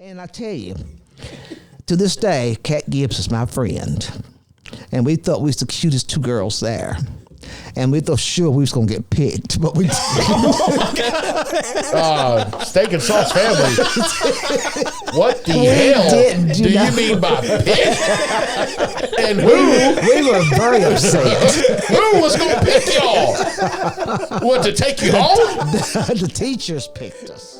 And I tell you, to this day, Kat Gibbs is my friend. And we thought we was the cutest two girls there. And we thought sure we was going to get picked, but we didn't. Steak and Sauce family. What the hell do you mean by pick? And who? We were very upset. Who was going to pick y'all? What, to take you home? The teachers picked us.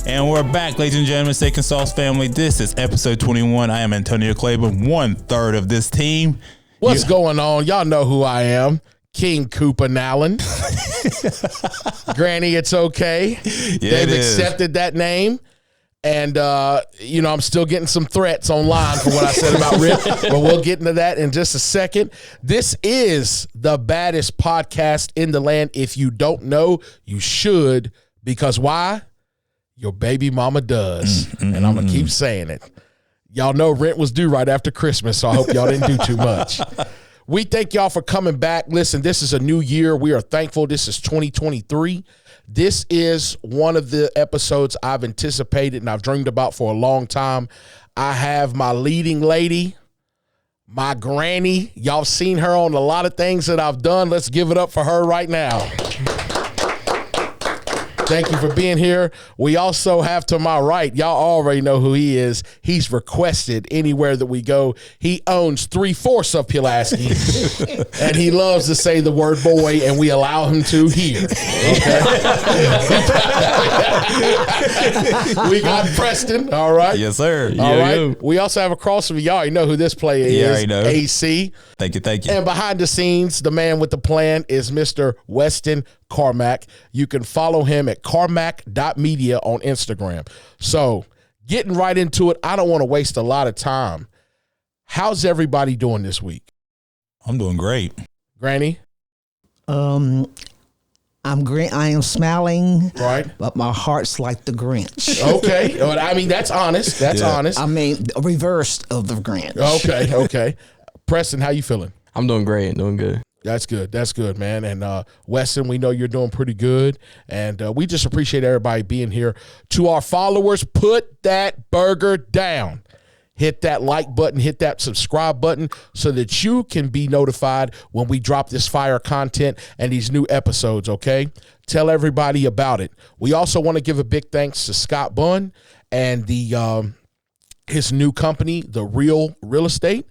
And we're back, ladies and gentlemen, Steak and Sauce family. This is episode 21. I am Antonio Claiborne, 1/3 of this team. What's going on? Y'all know who I am. King Cooper Nallen. Granny, it's okay. Yeah, They've accepted that name. And, I'm still getting some threats online for what I said about Rip, but we'll get into that in just a second. This is the baddest podcast in the land. If you don't know, you should. Because why? Your baby mama does. And I'm going to keep saying it. Y'all know rent was due right after Christmas, so I hope y'all didn't do too much. We thank y'all for coming back. Listen, this is a new year. We are thankful. This is 2023. This is one of the episodes I've anticipated and I've dreamed about for a long time. I have my leading lady, my granny. Y'all seen her on a lot of things that I've done. Let's give it up for her right now. Thank you for being here. We also have to my right, y'all already know who he is. He's requested anywhere that we go. He owns 3/4 of Pulaski, and he loves to say the word boy, and we allow him to here. Okay? We got Preston, all right? Yes, sir. All right. We also have across from you. Y'all already know who this player is. Yeah, I know. AC. Thank you. And behind the scenes, the man with the plan is Mr. Weston Carmack. You can follow him at carmack.media on Instagram. So getting right into it, I don't want to waste a lot of time. How's everybody doing this week? I'm doing great. Granny? I'm great. I am smiling, Right. but my heart's like the Grinch. Okay. I mean, that's honest. That's honest. I mean, reversed of the Grinch. Okay. Preston, how you feeling? I'm doing great. Doing good. That's good, man. And Weston, we know you're doing pretty good. And we just appreciate everybody being here. To our followers, put that burger down. Hit that like button, hit that subscribe button so that you can be notified when we drop this fire content and these new episodes, okay? Tell everybody about it. We also want to give a big thanks to Scott Bunn and his new company, The Real Real Estate.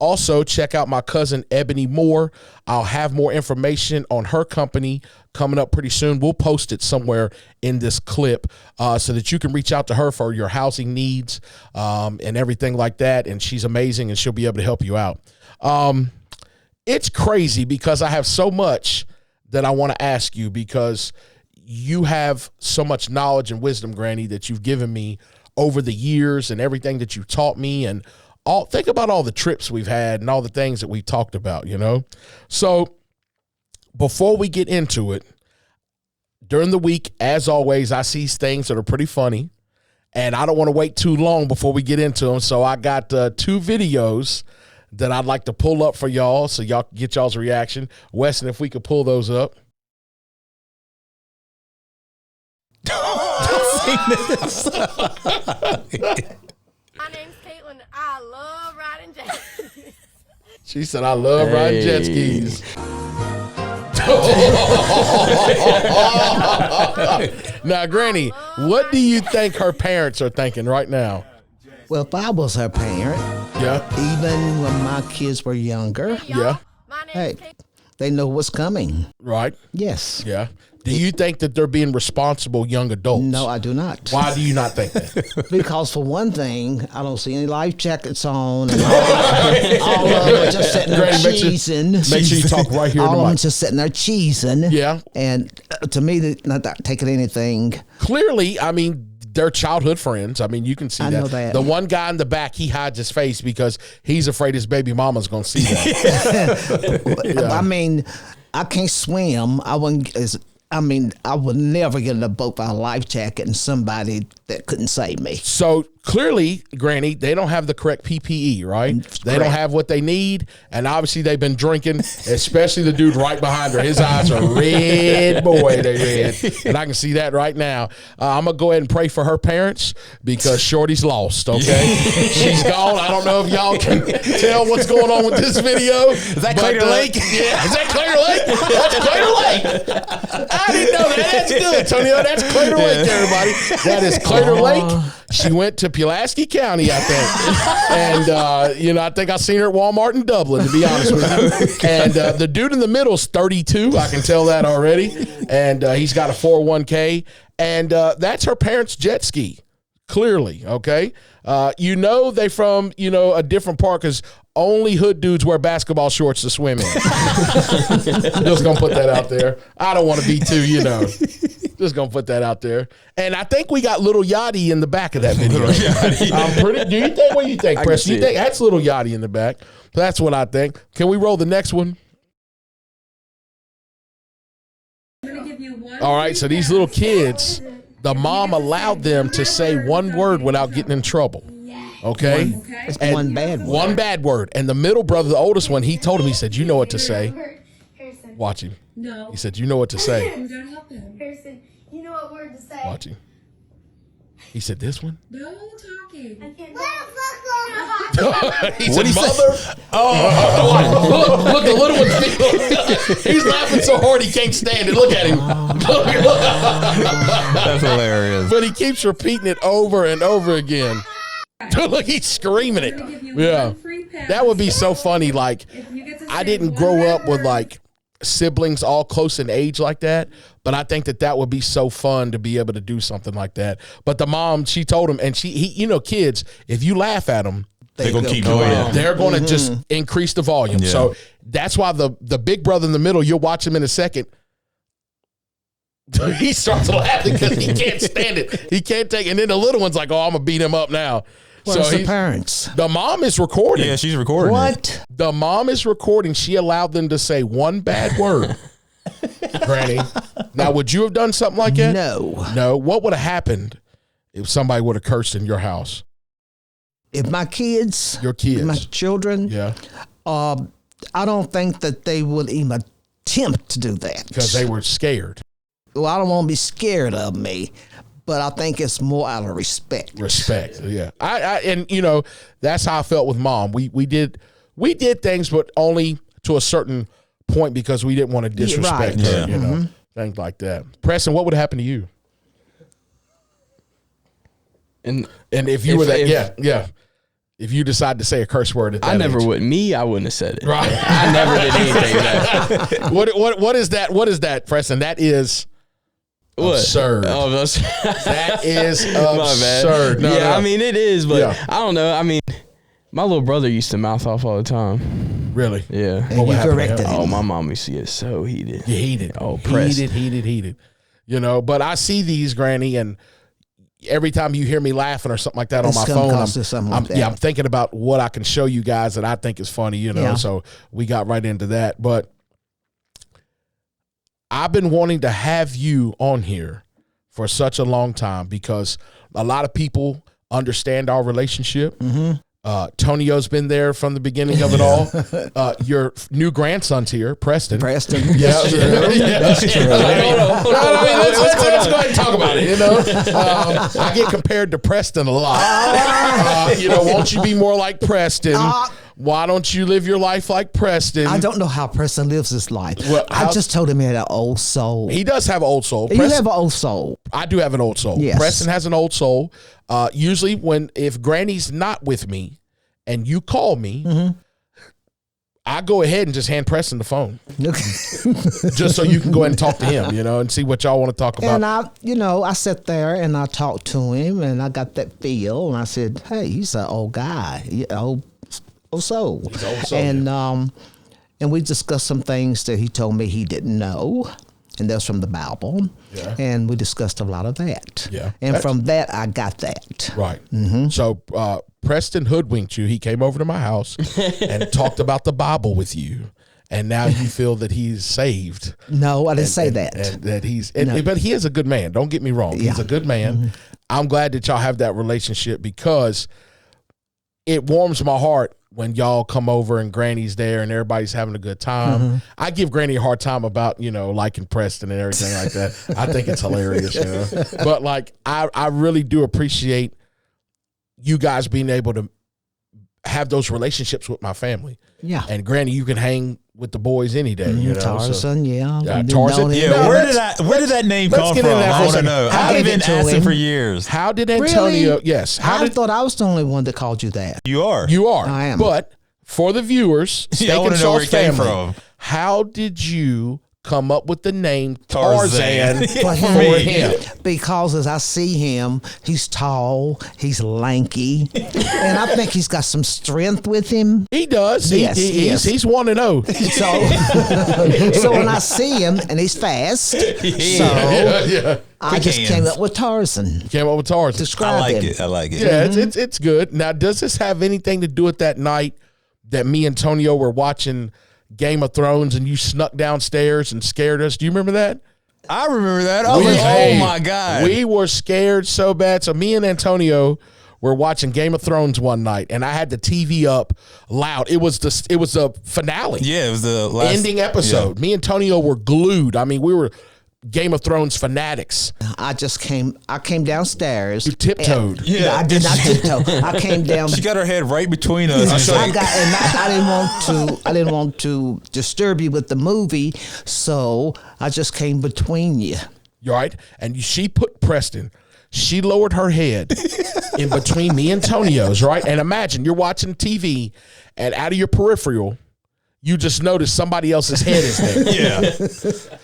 Also, check out my cousin, Ebony Moore. I'll have more information on her company coming up pretty soon. We'll post it somewhere in this clip so that you can reach out to her for your housing needs and everything like that. And she's amazing, and she'll be able to help you out. It's crazy because I have so much that I want to ask you because you have so much knowledge and wisdom, Granny, that you've given me over the years and everything that you taught me. And think about all the trips we've had and all the things that we talked about, So before we get into it, during the week, as always, I see things that are pretty funny, and I don't want to wait too long before we get into them. So I got 2 videos that I'd like to pull up for y'all so y'all can get y'all's reaction. Weston, if we could pull those up. I've seen this. My name's Caitlin. I love riding jet skis. She said, I love riding jet skis. Now, Granny, what do you think her parents are thinking right now? Well, if I was her parent, Yeah. even when my kids were younger, Yeah. My hey, name's Caitlin. they know what's coming. Right. Yes. Yeah. Do you think that they're being responsible young adults? No, I do not. Why do you not think that? Because for one thing, I don't see any life jackets on, and all of them are just sitting there Granny, cheesing. Make sure you talk right here in All the of them mic. just sitting there cheesing. Yeah. And to me, they're not taking anything. Clearly, I mean, they're childhood friends. I mean, you can see I that. know that. The one guy in the back, he hides his face because he's afraid his baby mama's going to see that. I mean, I can't swim. I would never get in a boat without a life jacket and somebody that couldn't save me. So clearly, Granny, they don't have the correct PPE, right? They don't have what they need, and obviously they've been drinking, especially the dude right behind her. His eyes are red, boy, they're red. And I can see that right now. I'm going to go ahead and pray for her parents because Shorty's lost, okay? She's gone. I don't know if y'all can tell what's going on with this video. Is that Crater Lake? Yeah, is that Crater Lake? That's Crater Lake. I didn't know that. That's good, Tonio. That's Crater Lake, everybody. That is Crater Lake. She went to Pulaski County, I think. And, I think I seen her at Walmart in Dublin, to be honest with you. And the dude in the middle is 32. I can tell that already. And he's got a 401k. And that's her parents' jet ski, clearly, okay? They from, a different part because only hood dudes wear basketball shorts to swim in. Just going to put that out there. I don't want to be too, Just going to put that out there. And I think we got Little Yachty in the back of that video. What do you think, Preston? You think that's Little Yachty in the back? That's what I think. Can we roll the next one? All right, so these little kids, the mom allowed them to say one word without getting in trouble. Okay? One bad word. One bad word. And the middle brother, the oldest one, he told him, he said, you know what to say. Watch him. No. He said, you know what to say. We gotta help him. Harrison, you know what word to say. Watch him. He said, this one? No talking. I can't. He said, mother. Oh, look, the little one's he's laughing so hard he can't stand it. Look at him. That's hilarious. But he keeps repeating it over and over again. Look, he's screaming it. Yeah. That would be so funny. Like, I didn't grow up with like siblings all close in age like that, but I think that would be so fun to be able to do something like that. But the mom, she told him, and he kids, if you laugh at them, They're going to keep doing it. they're going to just increase the volume. Yeah. So that's why the big brother in the middle, you'll watch him in a second. He starts laughing because he can't stand it. He can't take it. And then the little one's like, oh, I'm going to beat him up now. Where's the parents? The mom is recording. Yeah, she's recording. What? The mom is recording. She allowed them to say one bad word. Granny. Now, would you have done something like that? No. What would have happened if somebody would have cursed in your house? If my kids, Your kids. my children, Yeah. I don't think that they would even attempt to do that. Because they were scared. Well, I don't want to be scared of me, but I think it's more out of respect. Respect. Yeah. And that's how I felt with Mom. We did things, but only to a certain point because we didn't want to disrespect her, Yeah. things like that. Preston, what would happen to you? And if you were that, if you decide to say a curse word at that I never age. would. I wouldn't have said it. Right. I never did anything like that. What is that? What is that, Preston? That is What? absurd. Oh, That is my bad. absurd. No, yeah, no. I mean it is, but Yeah. I don't know. I mean, my little brother used to mouth off all the time. Really? Yeah. And you happened to corrected him? him. Oh, my mom used to get so heated. You heated. Oh, pressed. Heated. But I see these, Granny, and every time you hear me laughing or something like that on It's my gonna phone, cost us something like that. I'm thinking about what I can show you guys that I think is funny, Yeah. So we got right into that. But I've been wanting to have you on here for such a long time because a lot of people understand our relationship. Mm-hmm. Tonio's been there from the beginning of it all. Your new grandson's here, Preston. Preston. Yeah, That's true. let's go ahead and talk about it. I get compared to Preston a lot. Won't you be more like Preston? Why don't you live your life like Preston? I don't know how Preston lives his life. Well, I just told him he had an old soul. He does have an old soul. You have an old soul. I do have an old soul. Yes. Preston has an old soul. Usually if Granny's not with me and you call me, I go ahead and just hand Preston the phone. Just so you can go ahead and talk to him, and see what y'all want to talk about. And I sat there and I talked to him and I got that feel and I said, hey, he's an old guy, old soul. He's an old soul, And we discussed some things that he told me he didn't know. And that's from the Bible. Yeah. And we discussed a lot of that. Yeah. And from that, I got that. Right. So Preston hoodwinked you. He came over to my house and talked about the Bible with you. and now you feel that he's saved. No, I didn't say that. And that he's, but he is a good man. Don't get me wrong. Yeah. He's a good man. Mm-hmm. I'm glad that y'all have that relationship because it warms my heart when y'all come over and Granny's there and everybody's having a good time. Mm-hmm. I give Granny a hard time about, liking Preston and everything like that. I think it's hilarious, But like, I really do appreciate you guys being able to have those relationships with my family. Yeah. And Granny, you can hang with the boys any day. Tarzan, yeah. Tarzan. Yeah, where did that name come get from? into that I for a want to second. know. I'll I've give been it to asking him. for years. How did Antonio? Really? Yes. I thought I was the only one that called you that. You are. You are. I am. But for the viewers, Yeah, I Steak wanna and know where Sauce it came family, from. how did you come up with the name Tarzan, Tarzan. for him? Because as I see him, he's tall, he's lanky, and I think he's got some strength with him. He does. Yes, yes. He's 1-0. So when I see him, and he's fast, Yeah. I just hands. came up with Tarzan. Came up with Tarzan. Describe I like him. it. I like it. Yeah, it's good. Now, does this have anything to do with that night that me and Tonio were watching Game of Thrones and you snuck downstairs and scared us? Do you remember that? I remember that. I was like, oh my God. We were scared so bad. So me and Antonio were watching Game of Thrones one night, and I had the TV up loud. It was the finale. Yeah, it was the last ending episode. Me and Tonio were glued. I mean, we were Game of Thrones fanatics. I came downstairs. You tiptoed. Yeah. I did not tiptoe. I came down. She got her head right between us. It's like, I didn't want to disturb you with the movie, so I just came between you. You all right? And she put Preston. She lowered her head in between me and Tonio's, right? And imagine you're watching TV, and out of your peripheral, you just notice somebody else's head is there. yeah.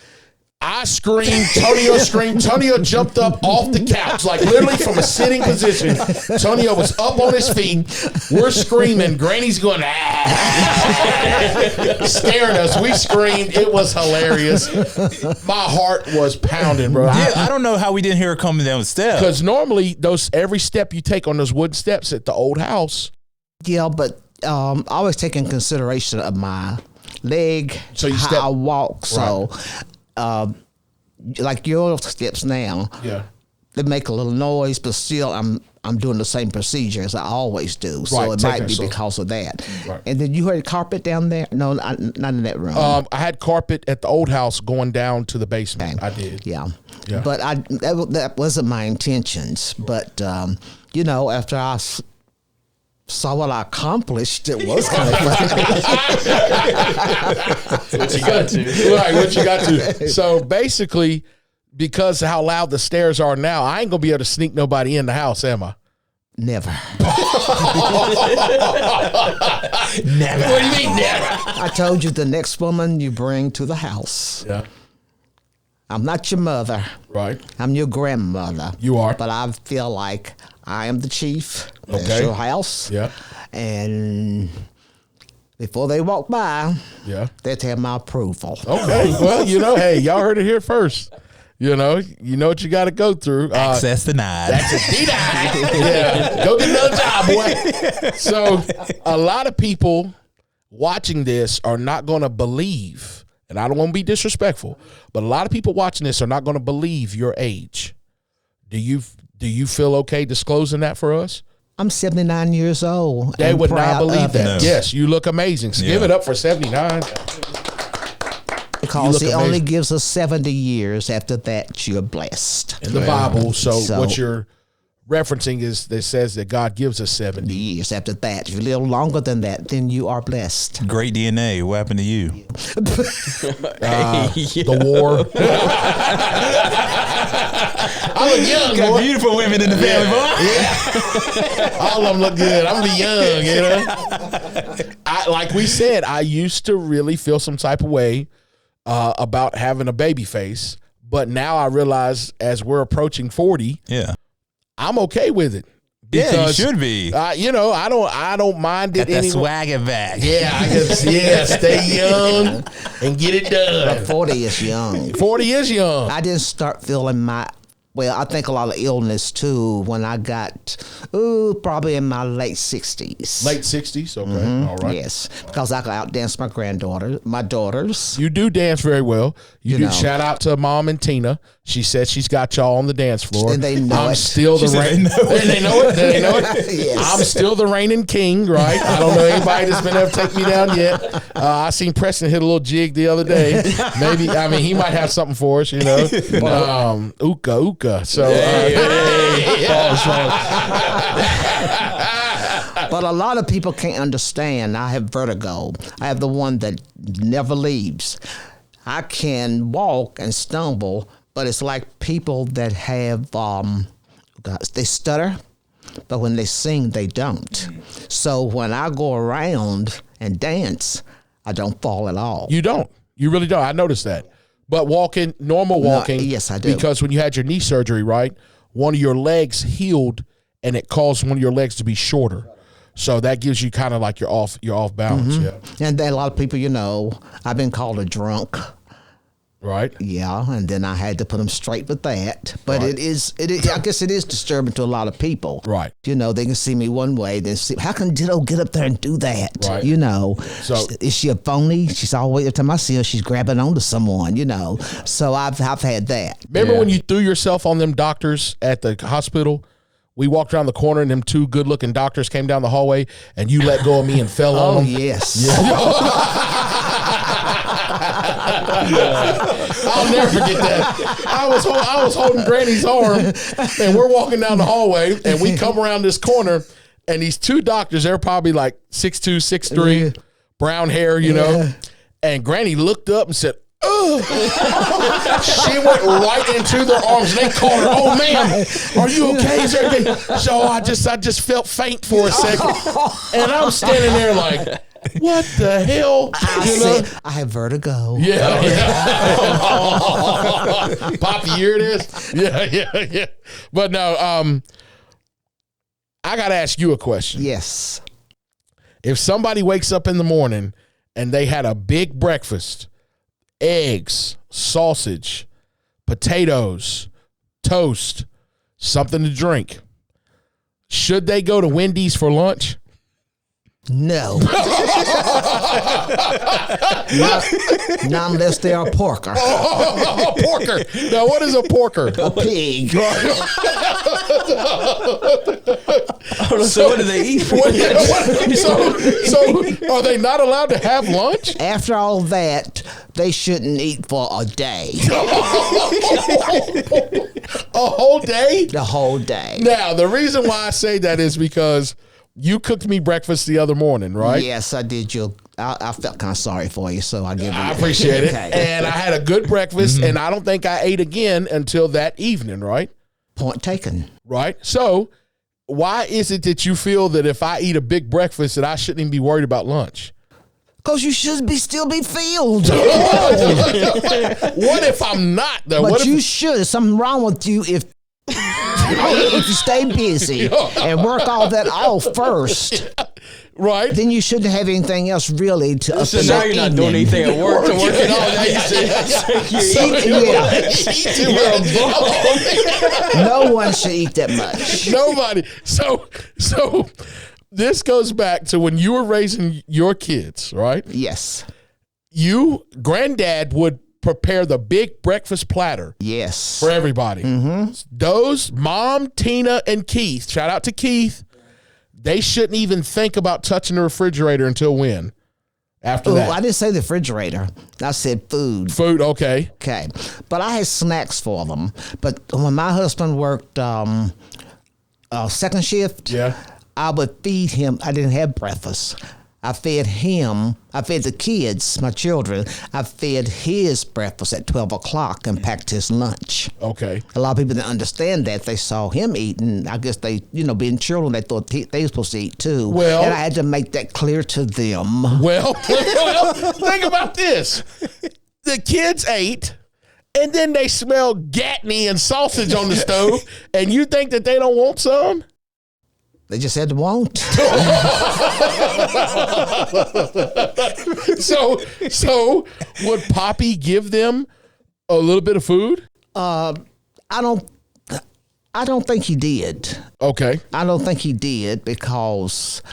I screamed, Tonio screamed, Tonio jumped up off the couch, like literally from a sitting position. Tonio was up on his feet. We're screaming. Granny's going, staring at us. We screamed. It was hilarious. My heart was pounding, bro. Yeah, I don't know how we didn't hear her coming down the steps. Because normally every step you take on those wooden steps at the old house. Yeah, but I always take in consideration of my leg, So you how step- I walk. So, like your steps now, Yeah. they make a little noise, but still I'm doing the same procedure as I always do. So Right, it take might that, be so- because of that. Right. And then you heard carpet down there? No, not in that room. I had carpet at the old house going down to the basement. I did. Yeah. Yeah. But that wasn't my intentions. But, after I saw what I accomplished, it was kind of fun. What you got to? Right, what you got to. So basically, because of how loud the stairs are now, I ain't going to be able to sneak nobody in the house, am I? Never. Never. What do you mean never? I told you the next woman you bring to the house. Yeah, I'm not your mother. right. I'm your grandmother. You are. But I feel like I am the chief. Okay. It's your house. Yeah, And before they walk by, yeah. they have my approval. Okay, well, hey, y'all heard it here first. You know what you got to go through. Access denied. That's a denied. Yeah, go get another job, boy. So a lot of people watching this are not going to believe, and I don't want to be disrespectful, but a lot of people watching this are not going to believe your age. Do you feel okay disclosing that for us? I'm 79 years old. They and would not proud believe of that. it. No. Yes, you look amazing. So give Yeah. it up for 79. Because look he only amazing. gives us 70 years. After that, you're blessed. In the Bible, so So- what you're referencing is that says that God gives us 70. Years after that. If you live longer than that, then you are blessed. Great DNA. What happened to you? The war. I look young, Got boy. beautiful women in the family, boy. All of them look good. I'm the young, like we said, I used to really feel some type of way about having a baby face, but now I realize as we're approaching 40, Yeah. I'm okay with it. Yeah, you Because, should be. I don't mind it Got that anymore. swagger back. Yeah, I guess. Yeah, stay young and get it done. 40 is young. 40 is young. I didn't start feeling my Well, I think a lot of illness too when I got, probably in my late 60s. Late 60s? Okay. All right. Yes, because I could outdance my daughters. You do dance very well. You do. know. Shout out to Mom and Tina. She said she's got y'all on the dance floor. And they know I'm it. still the reign. They know it. They know it. Yes. I'm still the reigning king, right? I don't know anybody that's been able to take me down yet. I seen Preston hit a little jig the other day. Maybe, I mean, he might have something for us, you know. Uka. So, But a lot of people can't understand. I have vertigo. I have the one that never leaves. I can walk and stumble, but it's like people that have, they stutter, but when they sing, they don't. So when I go around and dance, I don't fall at all. you don't. You really don't. I noticed that. But normal walking. yes, I do. Because when you had your knee surgery, right, one of your legs healed and it caused one of your legs to be shorter. So that gives you kind of like you're off balance. Yeah. And then a lot of people, I've been called a drunk. Right. Yeah, and then I had to put them straight with that. But Right. it is. I guess it is disturbing to a lot of people. Right. They can see me one way, then see, how can Ditto get up there and do that? Right. So- Is she a phony? She's always, every time I see her, she's grabbing onto someone, So I've had that. Remember when you threw yourself on them doctors at the hospital? We walked around the corner and them two good-looking doctors came down the hallway and you let go of me and fell on Oh, them. yes. I'll never forget that. I was holding Granny's arm, and we're walking down the hallway, and we come around this corner, and these two doctors, they're probably like 6'2", 6'3", Yeah. brown hair, and Granny looked up and said, "Ugh." She went right into their arms, and they called her, "Oh, ma'am, are you okay? Is everything?" So I just felt faint for a second, and I'm standing there like, what the hell? I have vertigo. Yeah. Poppy, here it is. Yeah. But no, I got to ask you a question. Yes. If somebody wakes up in the morning and they had a big breakfast, eggs, sausage, potatoes, toast, something to drink, should they go to Wendy's for lunch? No. not unless they are porker. A porker. Now, what is a porker? A pig. So what do they eat? So are they not allowed to have lunch? After all that, they shouldn't eat for a day. A whole day? The whole day. Now, the reason why I say that is because you cooked me breakfast the other morning, right? Yes, I did. I felt kind of sorry for you, so I give you. I appreciate it. Okay. And I had a good breakfast, and I don't think I ate again until that evening, right? Point taken. Right? So why is it that you feel that if I eat a big breakfast that I shouldn't even be worried about lunch? Because you should still be filled. What if I'm not, though? But What if you should. There's something wrong with you if you stay busy and work all that off first. right? Then you shouldn't have anything else really to up So in now that you're not evening. doing anything at work and working all day. No one should eat that much. Nobody. So this goes back to when you were raising your kids, right? Yes. Granddad would prepare the big breakfast platter Yes. for everybody. Those, Mom, Tina, and Keith, shout out to Keith, they shouldn't even think about touching the refrigerator until when? After that. I didn't say the refrigerator. I said food. Food, okay. Okay. But I had snacks for them. But when my husband worked second shift, Yeah. I would feed him. I didn't have breakfast. I fed him. I fed the kids, my children. I fed his breakfast at 12 o'clock and packed his lunch. Okay. A lot of people didn't understand that. They saw him eating. I guess they, being children, they thought they were supposed to eat too. Well- and I had to make that clear to them. Well, think about this. The kids ate, and then they smelled Gatney and sausage on the stove, and you think that they don't want some? They just had to want. So would Poppy give them a little bit of food? I don't. I don't think he did. Okay. I don't think he did because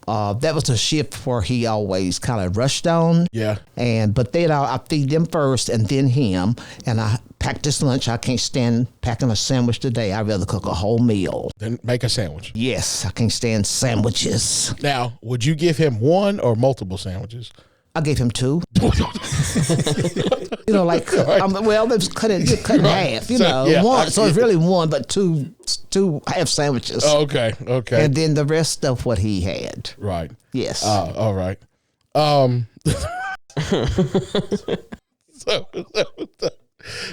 that was a shift where he always kind of rushed on. Yeah. But then I feed them first and then him. And I packed this lunch. I can't stand packing a sandwich today. I'd rather cook a whole meal. Then make a sandwich. Yes, I can't stand sandwiches. Now, would you give him one or multiple sandwiches? I gave him 2. Like well, they've cut it in half. One. So it's really one, but two half sandwiches. Oh, okay. And then the rest of what he had. Right. Yes. All right.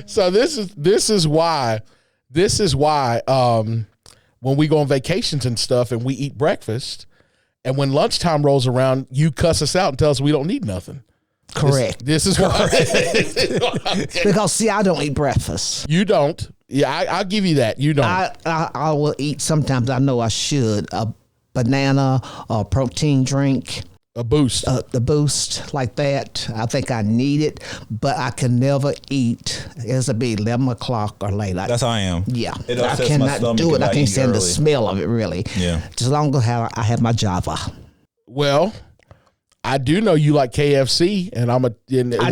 So this is why when we go on vacations and stuff and we eat breakfast, and when lunchtime rolls around, you cuss us out and tell us we don't need nothing. Correct. This is why. Because see, I don't eat breakfast. You don't. Yeah, I'll give you that. You don't. I will eat sometimes. I know I should a banana or protein drink. A Boost. The Boost like that. I think I need it, but I can never eat. It'll be 11 o'clock or later. That's how I am. Yeah. It I upsets my cannot stomach do it. if I I can't eat stand the early. smell of it, really. Yeah. Just as long as I have my Java. Well, I do know you like KFC, and I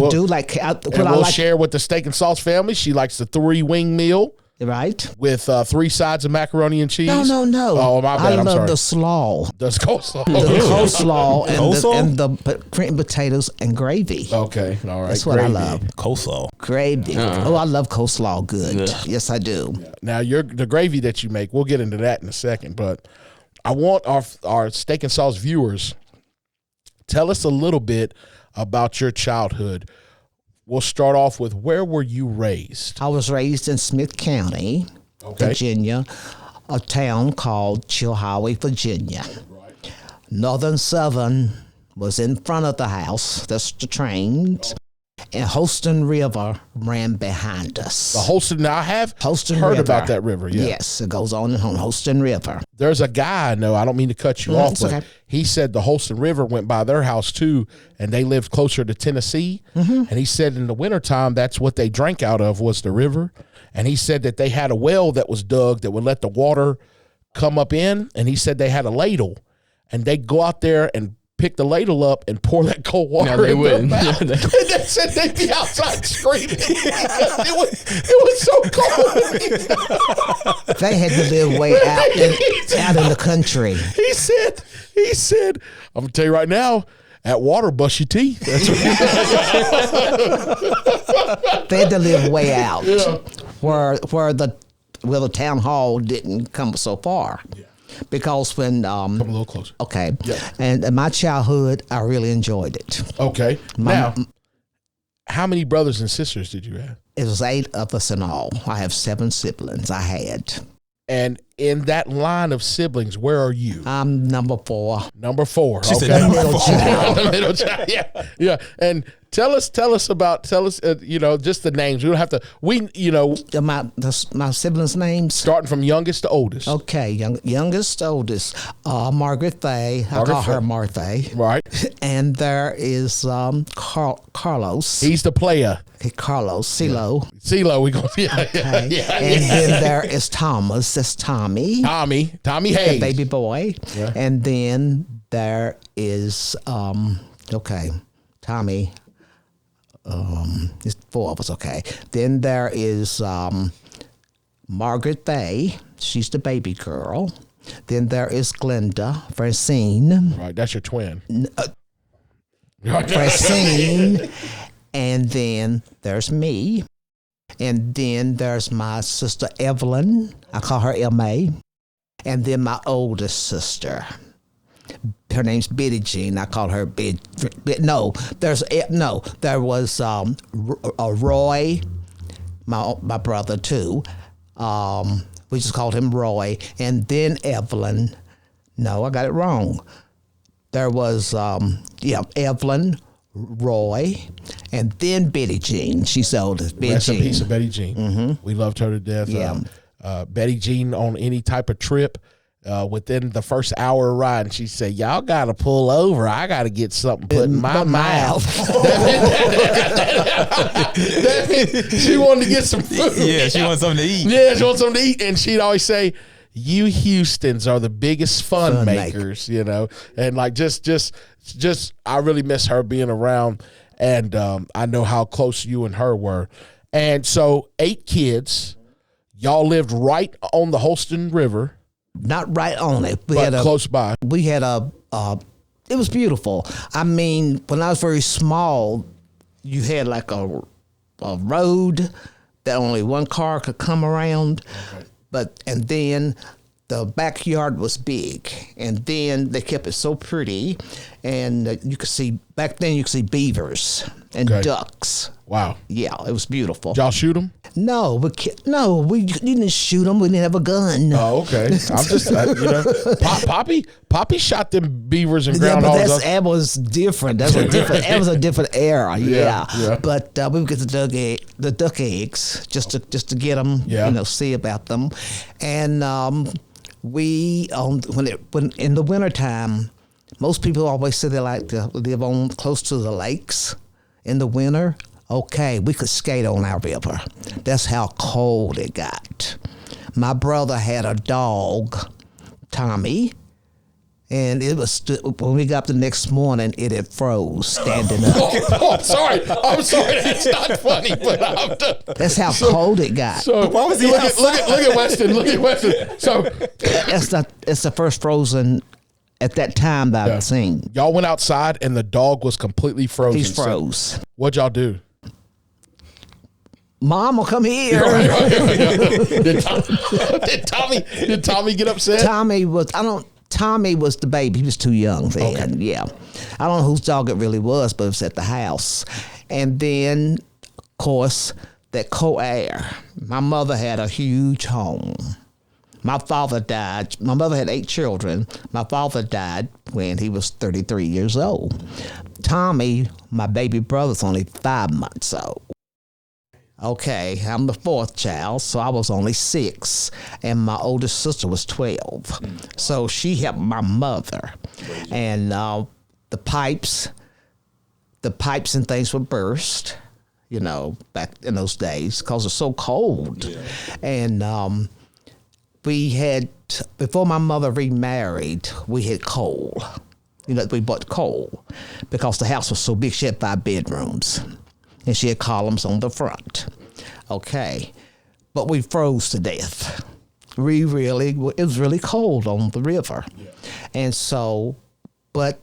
do like. We'll share with the steak and sauce family. She likes the 3-wing meal. Right. With 3 sides of macaroni and cheese. No. Oh, my bad. I'm I love sorry. the slaw. The coleslaw. The coleslaw Coleslaw? and the cream potatoes and gravy. Okay, all right. That's what I love. Coleslaw. Gravy. Oh, I love coleslaw. Good. Yes, I do. Now, the gravy that you make, we'll get into that in a second, but I want our steak and sauce viewers, tell us a little bit about your childhood. We'll start off with, where were you raised? I was raised in Smith County, Virginia, a town called Chilhowie, Virginia. Right. Northern Southern was in front of the house. That's the trains. And Holston River ran behind us. The Holston. Now, I have Holston heard River. about that river. Yeah. Yes, it goes on Holston River. There's a guy I know, I don't mean to cut you off, it's but okay. he said the Holston River went by their house too, and they lived closer to Tennessee. And he said in the wintertime, that's what they drank out of, was the river. And he said that they had a well that was dug that would let the water come up in. And he said they had a ladle, and they'd go out there and pick the ladle up and pour that cold water No, they in wouldn't. their mouth. And they said they'd be outside screaming. it was so cold. They had to live way out in the country. He said, I'm gonna tell you right now, at water brush your teeth. That's what They had to live way out, where the town hall didn't come so far. Because when Come a little closer. okay, Yeah. and in my childhood, I really enjoyed it. Okay. Now, how many brothers and sisters did you have? It was 8 of us in all. I have 7 siblings. I had. And in that line of siblings, where are you? I'm number 4. Number 4. She said Okay. number Middle 4. child. The middle child. Yeah. And tell us about just the names. We don't have to. My siblings' names. Starting from youngest to oldest. Okay, youngest, oldest. Margaret Faye. I Margaret call her Faye. Martha. Right. And there is Carlos. He's the player. Carlos CeeLo. CeeLo, we go. Yeah. Okay. Yeah. And then there is Thomas. That's Tommy. Tommy the Hayes. baby boy. Yeah. And then there is Tommy. It's 4 of us. Okay. Then there is Margaret Faye. She's the baby girl. Then there is Glenda Francine. Right. That's your twin. Francine. And then there's me. And then there's my sister Evelyn. I call her M.A. And then my oldest sister. Her name's Betty Jean. I call her There was Roy, my brother too. We just called him Roy. And then Evelyn. No, I got it wrong. There was Evelyn, Roy, and then Betty Jean. She's the oldest. Betty Rest in Jean. peace of Betty Jean. We loved her to death. Yeah. Betty Jean on any type of trip, within the first hour of riding, she said, "Y'all got to pull over. I got to get something put in my mouth." That means she wanted to get some food. Yeah, she wants something to eat. Yeah, she wants something to eat. And she'd always say, "You Houstons are the biggest fun makers," you know? And like, just, I really miss her being around. And I know how close you and her were. And so 8 kids, y'all lived right on the Holston River. Not right on it. But close by. We had it was beautiful. I mean, when I was very small, you had like a road that only one car could come around. Okay. And then the backyard was big. And then they kept it so pretty. And you could see beavers and ducks. Wow. Yeah, it was beautiful. Did y'all shoot them? No, we didn't shoot them. We didn't have a gun. Oh, okay. I'm just, Poppy shot them beavers and groundhogs. But that was different. That was a different era. Yeah. But we would get the duck eggs just to get them, see about them, and when in the wintertime, most people always say they like to live close to the lakes in the winter. Okay, we could skate on our river. That's how cold it got. My brother had a dog, Tommy, and it was when we got up the next morning, it had froze standing up. I'm sorry. It's not funny, but that's how cold it got. So why was he look at Weston. Look at Weston. So it's the first frozen at that time that I've seen. Y'all went outside and the dog was completely frozen. He's froze. So what'd y'all do? Mama, come here. Did Tommy get upset? Tommy was the baby. He was too young then. Okay. Yeah. I don't know whose dog it really was, but it was at the house. And then, of course, that cold air. My mother had a huge home. My father died. My mother had 8 children. My father died when he was 33 years old. Tommy, my baby brother's only 5 months old. Okay, I'm the 4th child, so I was only 6, and my oldest sister was 12. So she helped my mother, and the pipes and things would burst, back in those days because it's so cold. Yeah. And we had, before my mother remarried, we had coal. We bought coal because the house was so big. She had 5 bedrooms. And she had columns on the front. Okay. But we froze to death. It was really cold on the river. Yeah. And so, but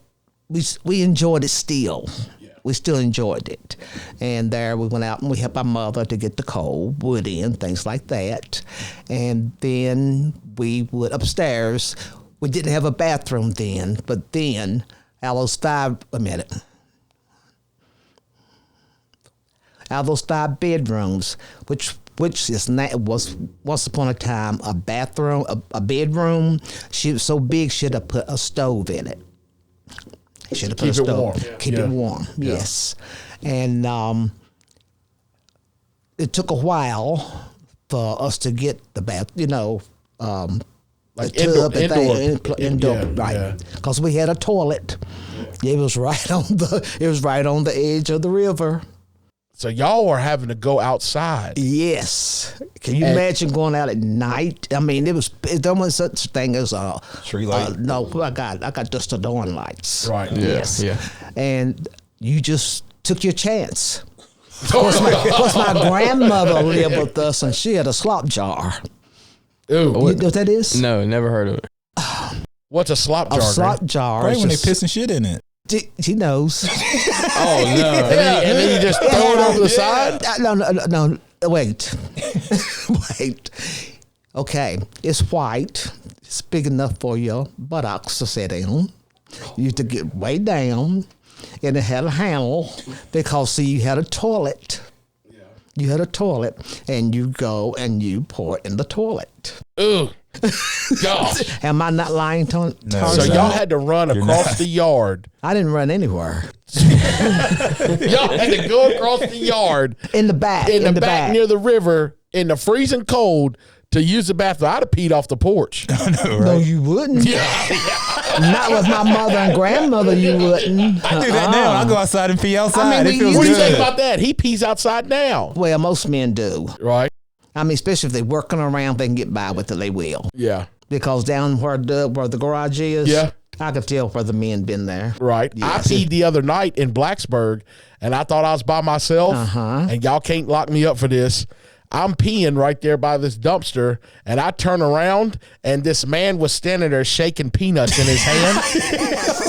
we enjoyed it still. Yeah. We still enjoyed it. And there we went out and we helped our mother to get the coal, wood in, things like that. And then we would upstairs. We didn't have a bathroom then, but then out of those 5 bedrooms, which was once upon a time a bathroom, a bedroom. She was so big she had to put a stove in it. She had to put a stove. Warm. Yeah. Keep it warm. Yeah. Yes. And it took a while for us to get the bath, like the indoor, right? Because we had a toilet. Yeah. It was right on the edge of the river. So y'all were having to go outside. Yes. Can you imagine going out at night? I mean, there was such a thing as street light. No, I got just the dawn lights. Right. Yes. Yeah. And you just took your chance. Of course, my grandmother lived with us, and she had a slop jar. Ooh. You know what that is? No, never heard of it. What's a slop jar? A slop jar. Right when they pissing shit in it. She knows. Oh no! And then you just throw it over the side. No. Wait. Okay, it's white. It's big enough for your buttocks to sit in. You have to get way down, and it had a handle because you had a toilet. Yeah. You had a toilet, and you go and you pour it in the toilet. Ooh. Gosh. Am I not lying, Tony? No, so y'all had to run across the yard. I didn't run anywhere. Y'all had to go across the yard. In the back. In the back near the river in the freezing cold to use the bathroom. I'd have peed off the porch. No, you wouldn't. Not with my mother and grandmother, you wouldn't. I do that now. I go outside and pee outside. I mean, It feels What do you good. think about that? He pees outside now. Well, most men do. Right? I mean, especially if they're working around, they can get by with it, they will. Yeah. Because down where the garage is, Yeah. I could tell where the men been there. Right. Yes. I peed the other night in Blacksburg, and I thought I was by myself. And y'all can't lock me up for this. I'm peeing right there by this dumpster, and I turn around, and this man was standing there shaking peanuts in his hand,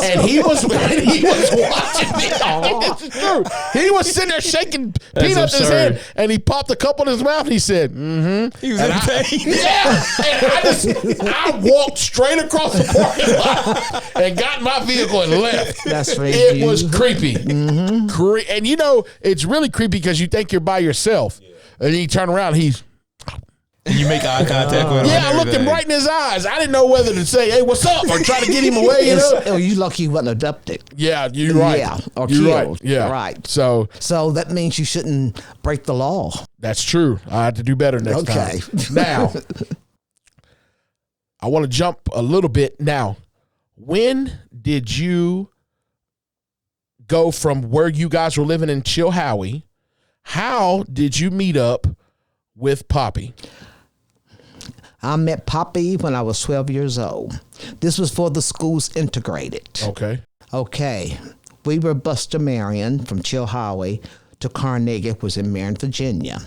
and he was watching me. This is true. He was sitting there shaking peanuts in his hand, and he popped a couple in his mouth. And he said, "Mm-hmm." He was entertained. And I walked straight across the parking lot and got in my vehicle and left. That's right. It was creepy. And you know, it's really creepy because you think you're by yourself. And you turn around, he's... And you make eye contact with him. Yeah, I looked him right in his eyes. I didn't know whether to say, hey, what's up? Or try to get him away, you know? Oh, you lucky you wasn't abducted. Yeah, you're right. Yeah, or you're killed. right. Yeah. Right. So So that means you shouldn't break the law. that's true. I have to do better next Okay. time. Now, I want to jump a little bit. Now, when did you go from where you guys were living in Chilhowie? How did you meet up with Poppy? I met Poppy when I was 12 years old. This was for the schools integrated. Okay. Okay. We were bused to Marion from Chilhowie to Carnegie, which was in Marion, Virginia.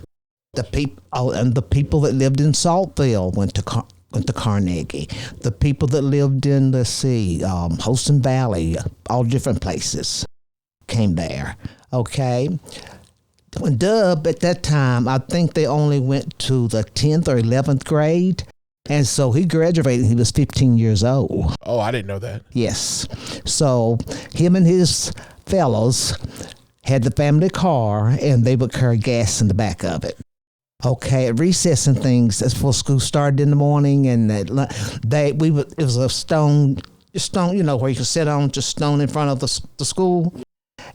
The people that lived in Saltville went to Carnegie. The people that lived in, Holston Valley, all different places, came there. Okay. When Dub, at that time, I think they only went to the 10th or 11th grade. And so he graduated, he was 15 years old. Oh, I didn't know that. Yes. So him and his fellows had the family car, and they would carry gas in the back of it. Okay, at recess and things, that's before school started in the morning, and it was a stone, you know, where you could sit on, just stone in front of the school.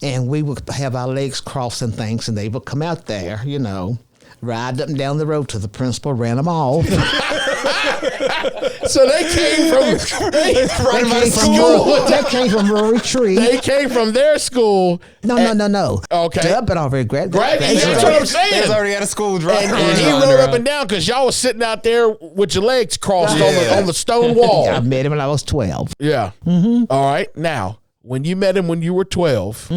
And we would have our legs crossed and things, and they would come out there, you know, ride up and down the road till the principal ran them off. So they came from They came from Rory Tree. They came from their school. No. Okay. Dub had already graduated. That's what I'm They saying. was already at a school drive. And he rode up and down because y'all was sitting out there with your legs crossed on the stone wall. I met him when I was 12. Yeah. All right. Now, when you met him when you were 12,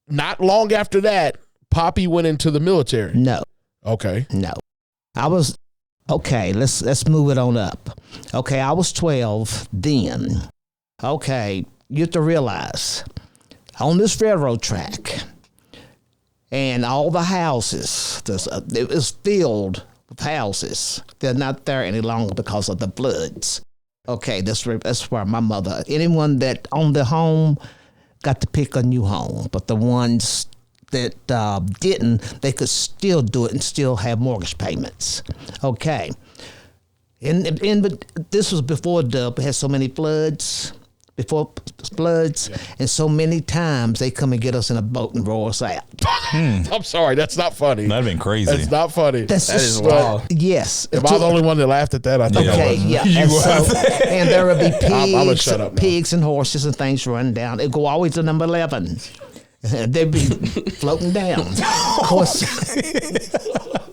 not long after that, Poppy went into the military. No. Okay. No. I was, okay, let's move it on up. Okay, I was 12 then. Okay, you have to realize, on this railroad track, and all the houses, it was filled with houses. They're not there any longer because of the floods. Okay, that's where my mother, anyone that owned the home got to pick a new home, but the ones that didn't, they could still do it and still have mortgage payments. Okay. But this was before Dub had so many floods, and so many times they come and get us in a boat and roll us out. I'm sorry, that's not funny. That'd been crazy. That's not funny. That is wild. Yes. Am I the only one that laughed at that? I think I was. Yeah. You And there would be I'm gonna shut up now. pigs and horses and things running down. It'd go always to number 11. They'd be floating down. Of course,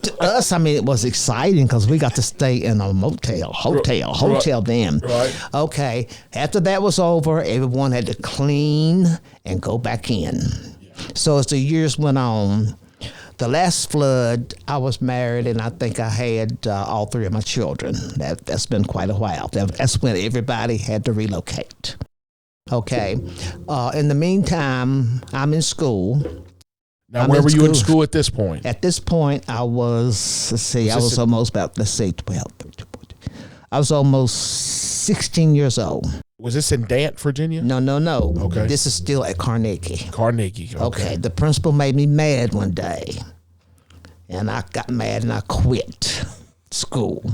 to us, I mean, it was exciting because we got to stay in a hotel then. Right. Okay. After that was over, everyone had to clean and go back in. So as the years went on, the last flood, I was married, and I think I had all three of my children. That's been quite a while. That's when everybody had to relocate. Okay. In the meantime, I'm in school. Now, where were you in school at this point? At this point, I was, I was almost 12, 13, I was almost 16 years old. Was this in Dant, Virginia? No. Okay. This is still at Carnegie. Carnegie. Okay. The principal made me mad one day, and I got mad and I quit school.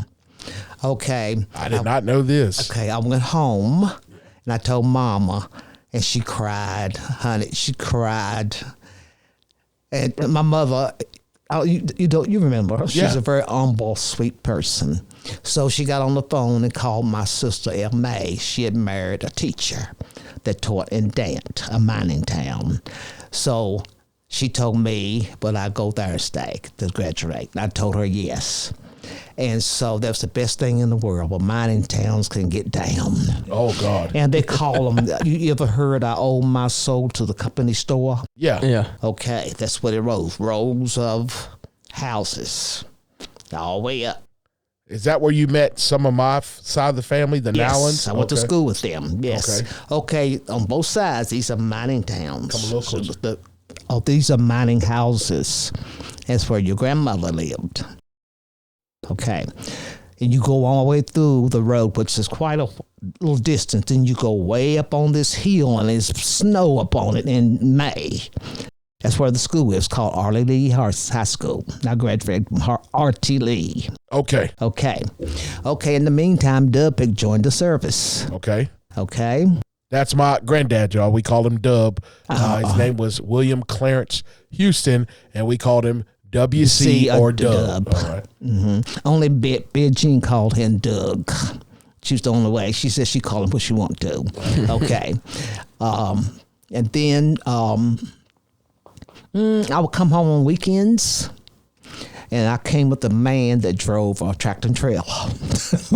Okay. I did not know this. Okay, I went home and I told Mama, and she cried, honey. She cried. And my mother, Oh, you remember her. She's Yeah. a very humble, sweet person. So she got on the phone and called my sister, El May. She had married a teacher that taught in Dant, a mining town. So she told me, would I go Thursday to graduate? And I told her yes. And so that's the best thing in the world. But mining towns can get down. Oh, God. And they call them, you ever heard I owe my soul to the company store? Yeah. Yeah. Okay, that's what it rolls. Rows of houses all the way up. Is that where you met some of my side of the family, the Yes, Nowlands? I went to Okay. school with them. Yes. Okay, on both sides, these are mining towns. Come a little closer. These are mining houses. That's where your grandmother lived. Okay. And you go all the way through the road, which is quite a little distance. Then you go way up on this hill, and there's snow up on it in May. That's where the school is, called Arlie Lee High School. I graduated from R.T. Lee. Okay. Okay. In the meantime, Dub had joined the service. Okay. Okay. That's my granddad, y'all. We called him Dub. His name was William Clarence Houston, and we called him WC or Dub. All right. Only Big Jean called him Doug. She was the only way. She said she called him what she wanted to. Okay. And then I would come home on weekends, and I came with a man that drove a tractor and trailer.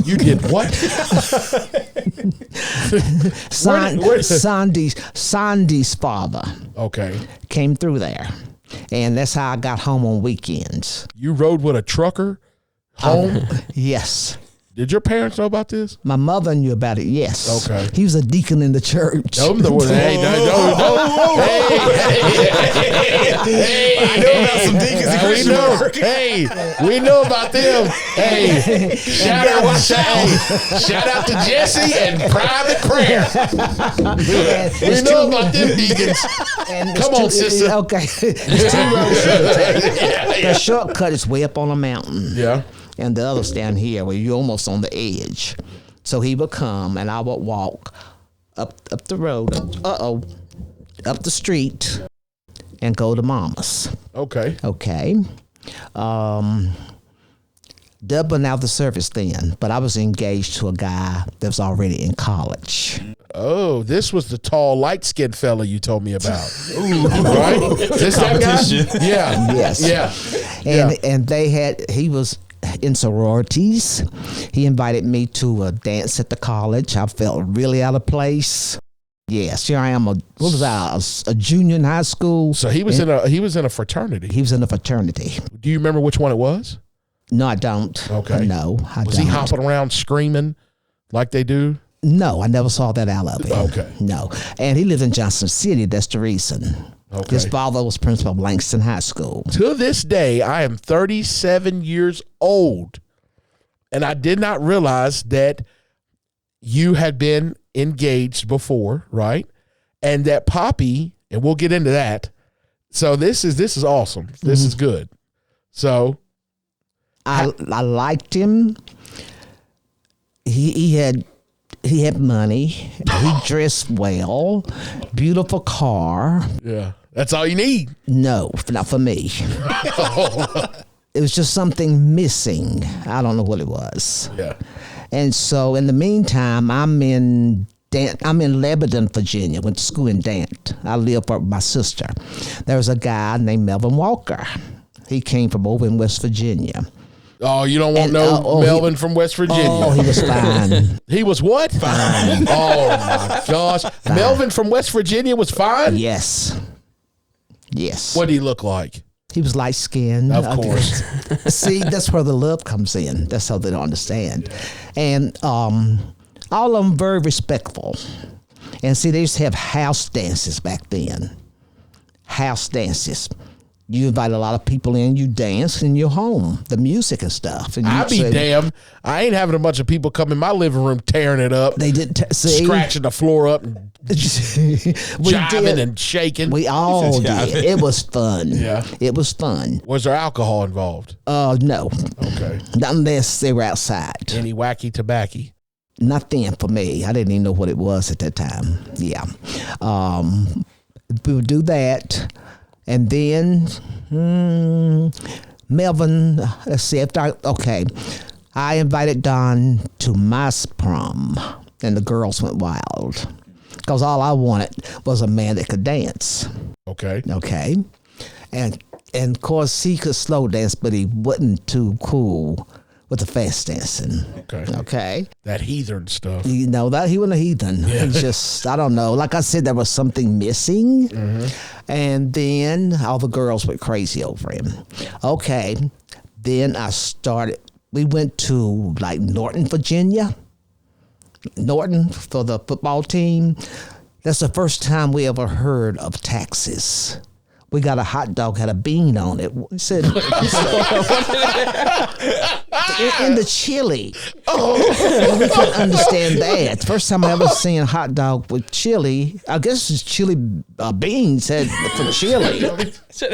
You did what? Sandy's father Okay. came through there, and that's how I got home on weekends. You rode with a trucker home? Yes. Did your parents know about this? My mother knew about it, yes. Okay. He was a deacon in the church. Hey, no. Hey, I know about some deacons in we Christian know. work. Hey, we know about them. Hey, shout out to Jesse and Private Prayer. We know about them deacons. And Come on, sister. Okay. There's 2 roads. The shortcut is way up on a mountain. Yeah. And the other's down here where you're almost on the edge. So he would come, and I would walk up the road, up the street, and go to Mama's. Okay. Okay. Dub went out the service then, but I was engaged to a guy that was already in college. Oh, this was the tall, light-skinned fella you told me about. Right? This that guy? Yeah. Yes. Yeah. And he was in sororities. He invited me to a dance at the college. I felt really out of place. Yes, here I am. A junior in high school. So he was in a fraternity. He was in a fraternity. Do you remember which one it was? No, I don't. Okay. No, I don't. Was he hopping around screaming like they do? No, I never saw that out of him. Okay. No. And he lived in Johnson City. That's the reason. Okay. His father was principal of Langston High School. To this day, I am 37 years old, and I did not realize that you had been engaged before, right? And that Poppy, and we'll get into that. So this is awesome. This is good. So I liked him. He had money. He dressed well. Beautiful car. yeah, that's all you need. No, not for me. It was just something missing. I don't know what it was. Yeah. And so in the meantime, I'm in Lebanon, Virginia. Went to school in Dant. I lived with my sister. There was a guy named Melvin Walker. He came from over in West Virginia. Oh, you don't want Melvin from West Virginia. Oh, he was fine. He was what? Fine. Oh my gosh. Fine. Melvin from West Virginia was fine? Yes. Yes. What did he look like? He was light skinned. Of course. See, that's where the love comes in. That's how they don't understand. And all of them very respectful. And see, they used to have house dances back then. House dances. You invite a lot of people in, you dance in your home, the music and stuff. And I'd be damned. I ain't having a bunch of people come in my living room tearing it up. They didn't see, scratching the floor up and jiving and shaking. We all did. It was fun. Yeah. It was fun. Was there alcohol involved? No. Okay. Not unless they were outside. Any wacky tobacco? Not then for me. I didn't even know what it was at that time. Yeah. We would do that. And then Melvin, let's see, I invited Don to my prom, and the girls went wild. Because all I wanted was a man that could dance. Okay. Okay. And of course, he could slow dance, but he wasn't too cool with the fast dancing. Okay. That heathen stuff. You know, that he wasn't a heathen. Yeah. He just, I don't know. Like I said, there was something missing. And then all the girls went crazy over him. Okay. Then we went to like Norton, Virginia. Norton for the football team. That's the first time we ever heard of taxes. We got a hot dog, had a bean on it. He said, in the chili. Oh, we couldn't understand that. First time I ever seen a hot dog with chili. I guess it's chili beans said for chili.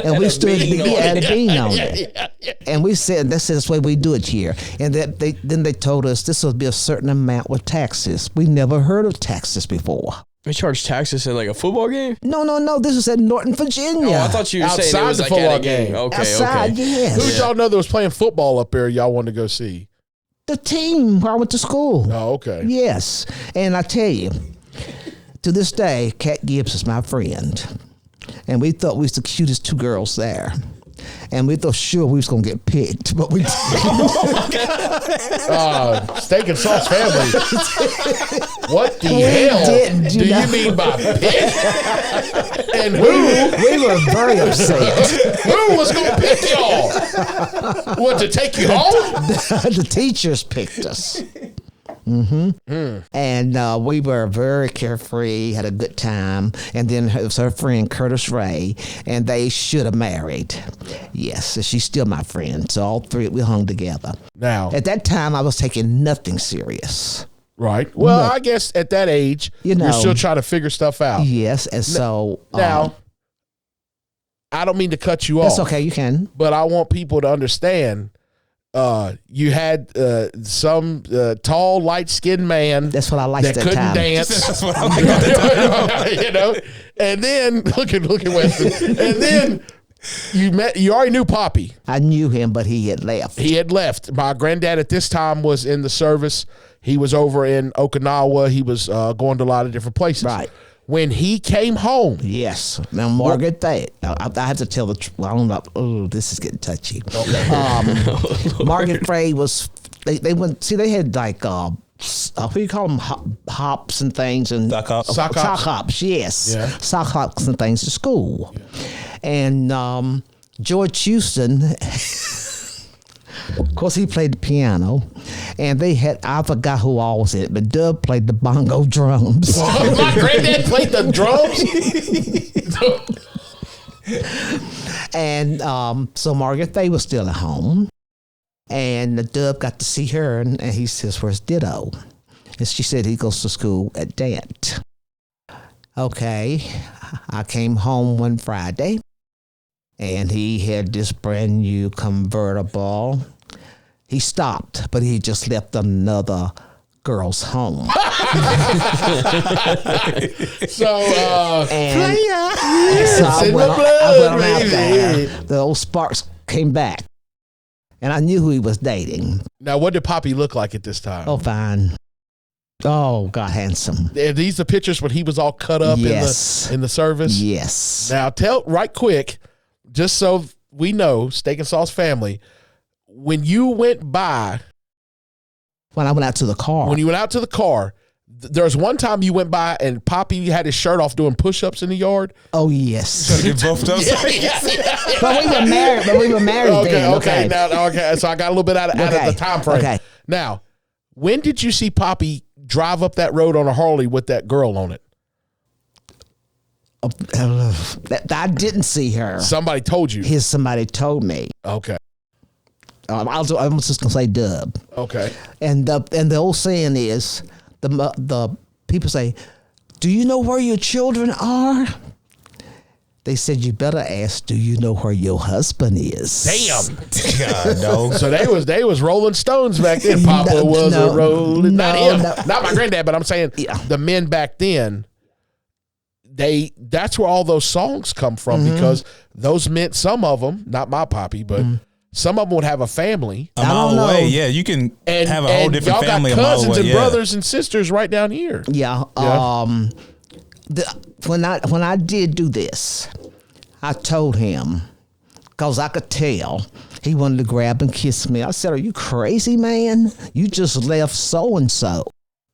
And we stood, had a bean on it. And we said, this is the way we do it here. And then they told us this will be a certain amount with taxes. We never heard of taxes before. They charge taxes at like a football game? No. This was at Norton, Virginia. Oh, I thought you were saying it was Outside the like football at a game. game. Okay, Outside, okay. yes. Who did y'all know that was playing football up there y'all wanted to go see? The team where I went to school. Oh, okay. Yes. And I tell you, to this day, Kat Gibbs is my friend. And we thought we was the cutest two girls there. And we thought sure we was going to get picked, but we Steak and Sauce family. What the hell didn't, do you mean by pick? And who we were very upset. who was going to pick y'all? What, to take you home? The teachers picked us. And we were very carefree, had a good time. And then it was her friend Curtis Ray, and they should have married. Yes, and she's still my friend. So all three, we hung together. Now, At that time, I was taking nothing serious. right. Well, I guess at that age, You know. you're still trying to figure stuff out. Yes, and so Now, I don't mean to cut you that's off. okay. You can. But I want people to understand you had some tall, light-skinned man That's what I liked that at that couldn't time. dance. That's what I like at the time. You know, and then look at Weston, and then you already knew Poppy. I knew him, but he had left. He had left. My granddad at this time was in the service. He was over in Okinawa. He was going to a lot of different places. Right. When he came home, Yes. Now, Margaret Fay. I have to tell the truth. Well, I don't know. Oh, this is getting touchy. Margaret Fay was. They went. See, they had like what do you call them? Hops and things and Sock hops. Sock hops. Sock hops. Yes. Yeah. Sock hops and things to school. And George Houston. Of course, he played the piano, and they had, I forgot who all was in it, but Dub played the bongo drums. my granddad played the drums. And so Margaret Fay was still at home, and the Dub got to see her, and he says, "Where's Ditto?" And she said he goes to school at Dant. Okay, I came home one Friday, and he had this brand new convertible. He stopped, but he just left another girl's home. So, And it's so I in went the on blood, out baby. there. The old sparks came back, and I knew who he was dating. Now, what did Poppy look like at this time? Oh, fine. Oh, God, handsome. Are these the pictures when he was all cut up Yes. in the service? Yes. Now, tell right quick, just so we know, Steak and Sauce family, when you went by, When I went out to the car. when you went out to the car, there was one time you went by and Poppy had his shirt off doing push-ups in the yard. Oh, yes. Get both those. But we were married. then. Okay. Now, okay. So I got a little bit out of the time frame. Okay. Now, when did you see Poppy drive up that road on a Harley with that girl on it? I didn't see her. Somebody told you. Somebody told me. Okay. I was just gonna say Dub. Okay. And the old saying is, the people say, "Do you know where your children are?" They said, "You better ask, do you know where your husband is?" Damn. God, no. So they was Rolling Stones back then. Papa was a rolling. Not him. Not my granddad, but I'm saying the men back then. That's where all those songs come from because those men, some of them, not my Poppy, but Some of them would have a family. A mile away, yeah. You can have a whole different y'all family got a mile cousins away. and Yeah. brothers and sisters right down here. Yeah. When I did do this, I told him, because I could tell he wanted to grab and kiss me. I said, "Are you crazy, man? You just left so and so."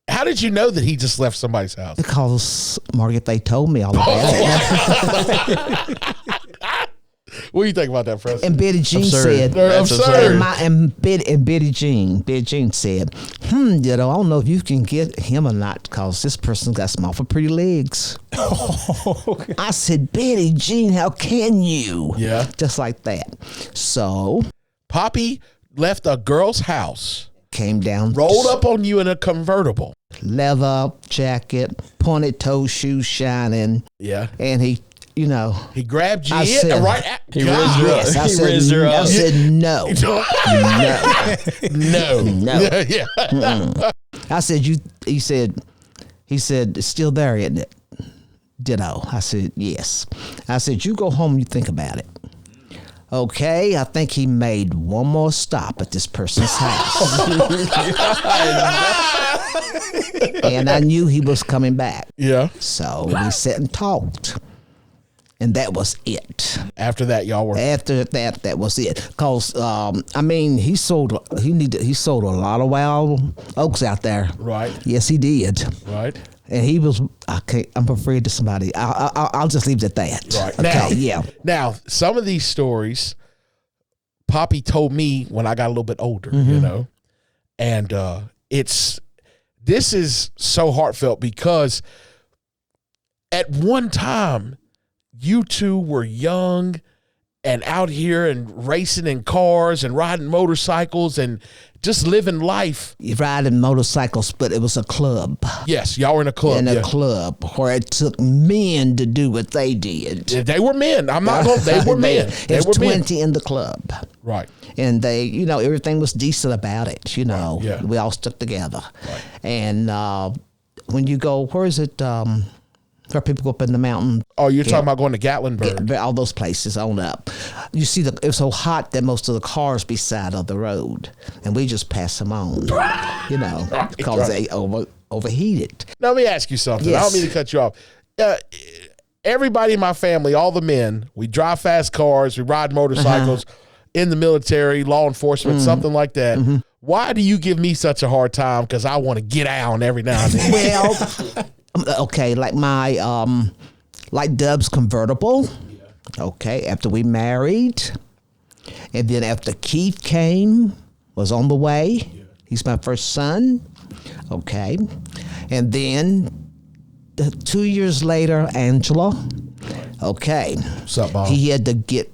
How did you know that he just left somebody's house? Because Margaret, they told me all about it. What do you think about that, Preston? And Betty Jean Absurd. said, That's absurd. and Betty Jean said, I don't know if you can get him or not because this person's got some awful pretty legs. I said, Betty Jean, how can you? Yeah. Just like that. So Poppy left a girl's house, came down, rolled up on you in a convertible. leather jacket, pointed toe shoes shining, Yeah. and he grabbed you I said- right at He raised her up. yes, I He said, raised her I up. said no. No. No. Yeah. I said, he said, it's still there, isn't it? Ditto. I said, yes. I said, you go home and you think about it. Okay, I think he made one more stop at this person's house. And I knew he was coming back. Yeah. So we sat and talked. And that was it. After that, y'all were. After that was it. Cause he sold a lot of wild oaks out there. Right. Yes, he did. Right. And he was. I'm afraid to somebody. I'll just leave it at that. Right. Okay. Now, some of these stories, Poppy told me when I got a little bit older, and this is so heartfelt because at one time, you two were young and out here and racing in cars and riding motorcycles and just living life. Riding motorcycles, but it was a club. Yes, y'all were in a club. In a club where it took men to do what they did. They were men. I'm not going. They were men. They It were was men. 20 in the club. Right. And they, everything was decent about it. yeah. We all stuck together. Right. And when you go, where is it? Where people go up in the mountain? Oh, you're talking about going to Gatlinburg. All those places on up. You see, it was so hot that most of the cars be side of the road, and we just pass them on, because they overheated. Now, let me ask you something. I Yes. don't mean to cut you off. Everybody in my family, all the men, we drive fast cars, we ride motorcycles, in the military, law enforcement, something like that. Why do you give me such a hard time? Because I want to get out every now and then. Well, okay, like my like Dub's convertible. Okay, after we married, and then after Keith was on the way. He's my first son. Okay, and then 2 years later, Angela. Okay, What's up, Mom? he had to get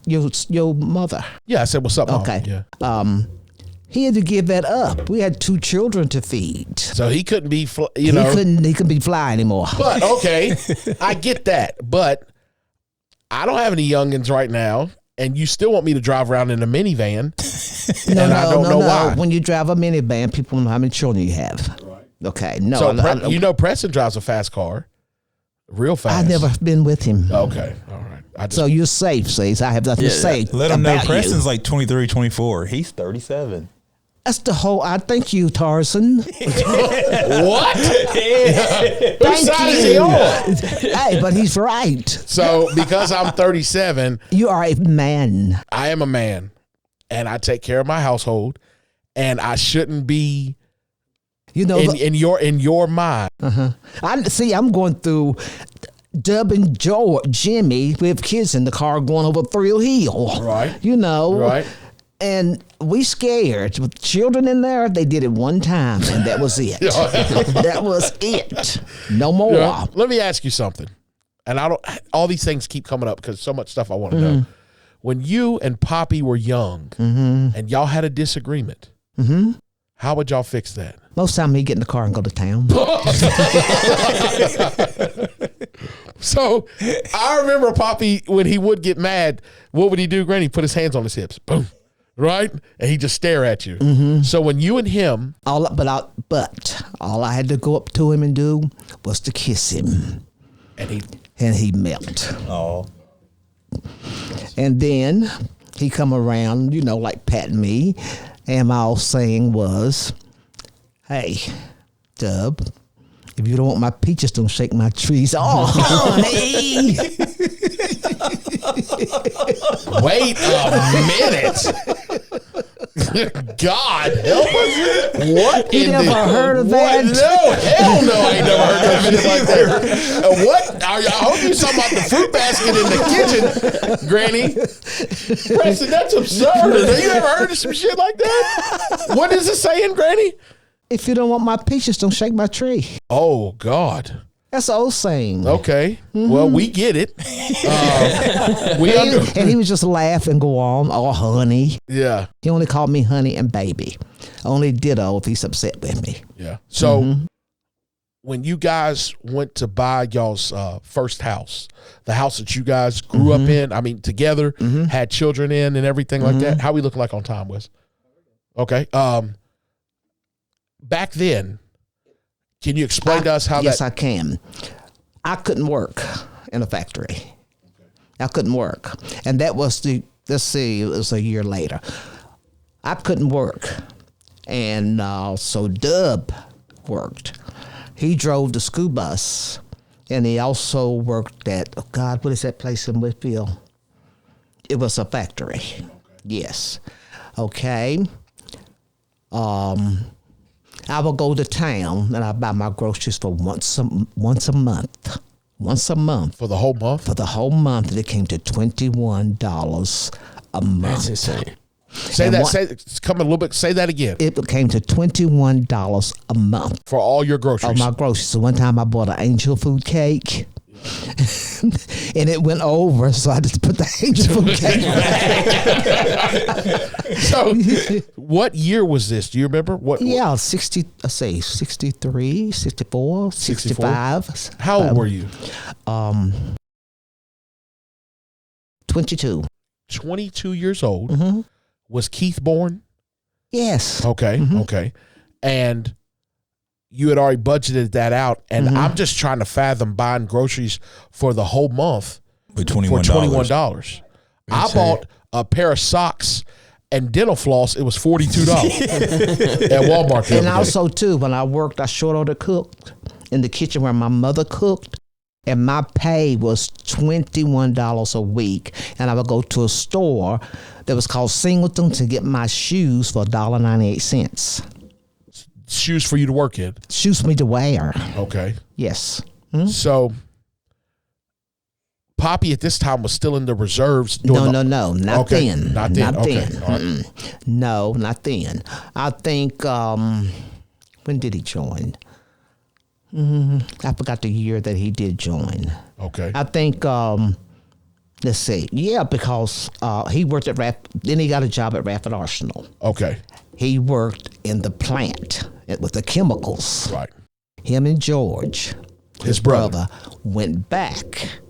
your mother. Yeah, I said, what's up, Mom? Okay. Yeah. He had to give that up. We had 2 children to feed. So he couldn't be, He couldn't be fly anymore. But, okay, I get that. But I don't have any youngins right now, and you still want me to drive around in a minivan, and I don't know why. When you drive a minivan, people know how many children you have. Right. Okay, no. So, Preston drives a fast car, real fast. I've never been with him. Okay, all right. So you're safe, Says. I have nothing to say. Let him know about Preston's you. like 23, 24. He's 37. That's the whole. I thank you, Tarzan. What? Thank Whose side is he on? Hey, but he's right. So because I'm 37, You are a man. I am a man, and I take care of my household, and I shouldn't be in your mind. I'm going through. Dub and Jimmy, we have kids in the car going over Thrill Hill. Right. Right. And we scared. With children in there, they did it one time, and that was it. That was it. No more. Yeah. Let me ask you something, and all these things keep coming up because so much stuff I want to know. When you and Poppy were young, and y'all had a disagreement, how would y'all fix that? Most time he get in the car and go to town. So I remember Poppy, when he would get mad, what would he do, Granny? Put his hands on his hips. Boom. Right? And he'd just stare at you. So when you and him. But all I had to go up to him and do was to kiss him. And he And he melt. Oh. And then he come around, like patting me, and my old saying was, "Hey, Dub, if you don't want my peaches, don't shake my trees." Oh, honey. Wait a minute. God help us. What You in never the heard of what? that? No, hell no, I ain't never heard of anything like that. What? I hope you're talking about the fruit basket in the kitchen, Granny. Preston, that's absurd. Have you ever heard of some shit like that? What is it saying, Granny? If you don't want my peaches, don't shake my tree. Oh, God. That's the old saying. Okay. Well, we get it. And he would just laugh and go on. Oh, honey. Yeah. He only called me honey and baby. Only ditto if he's upset with me. Yeah. So when you guys went to buy y'all's first house, the house that you guys grew up in, I mean, together, had children in and everything like that, how we look like on time, Wes? Okay. Back then, can you explain to us how Yes, that? I can. I couldn't work in a factory. I couldn't work. And that was it was a year later. I couldn't work. And so Dub worked. He drove the school bus. And he also worked at, oh God, what is that place in Whitfield? It was a factory. Yes. Okay. I would go to town and I buy my groceries for once a month. Once a month. For the whole month? For the whole month, and it came to $21 a month. That's insane. Say come a little bit. Say that again. It came to $21 a month For all your groceries. of my groceries. So one time I bought an angel food cake. And it went over, so I just put the angel food cake back. So, what year was this? Do you remember? What? Yeah, 63, 64, 65. How old were you? 22. 22 years old. Was Keith born? Yes. Okay. Okay. And you had already budgeted that out, and I'm just trying to fathom buying groceries for the whole month For for $21. $21. I bought a pair of socks and dental floss. It was $42 at Walmart. And also, too, when I worked, I short order cooked in the kitchen where my mother cooked, and my pay was $21 a week. And I would go to a store that was called Singleton to get my shoes for $1.98. Shoes for you to work in. Shoes for me to wear. Okay. Yes. So, Poppy at this time was still in the reserves. Doing No, not Okay, then. not then. Not Okay, then. all right. No, not then. I think, when did he join? I forgot the year that he did join. Okay. I think, let's see. Yeah, because he worked at then he got a job at Rapid Arsenal. Okay. He worked in the plant with the chemicals. Right. Him and George, His brother. went back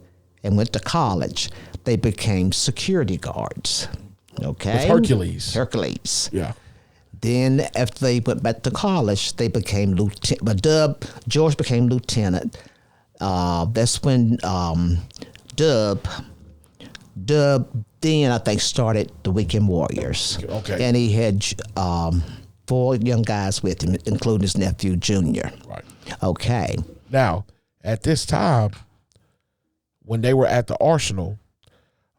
and went to college. They became security guards. Okay. With Hercules. Hercules. Yeah. Then after they went back to college, they became lieutenant. But George became lieutenant. That's when Dub then I think started the Weekend Warriors. Okay. And he had 4 young guys with him, including his nephew Junior. Right. Okay. Now, at this time, when they were at the Arsenal,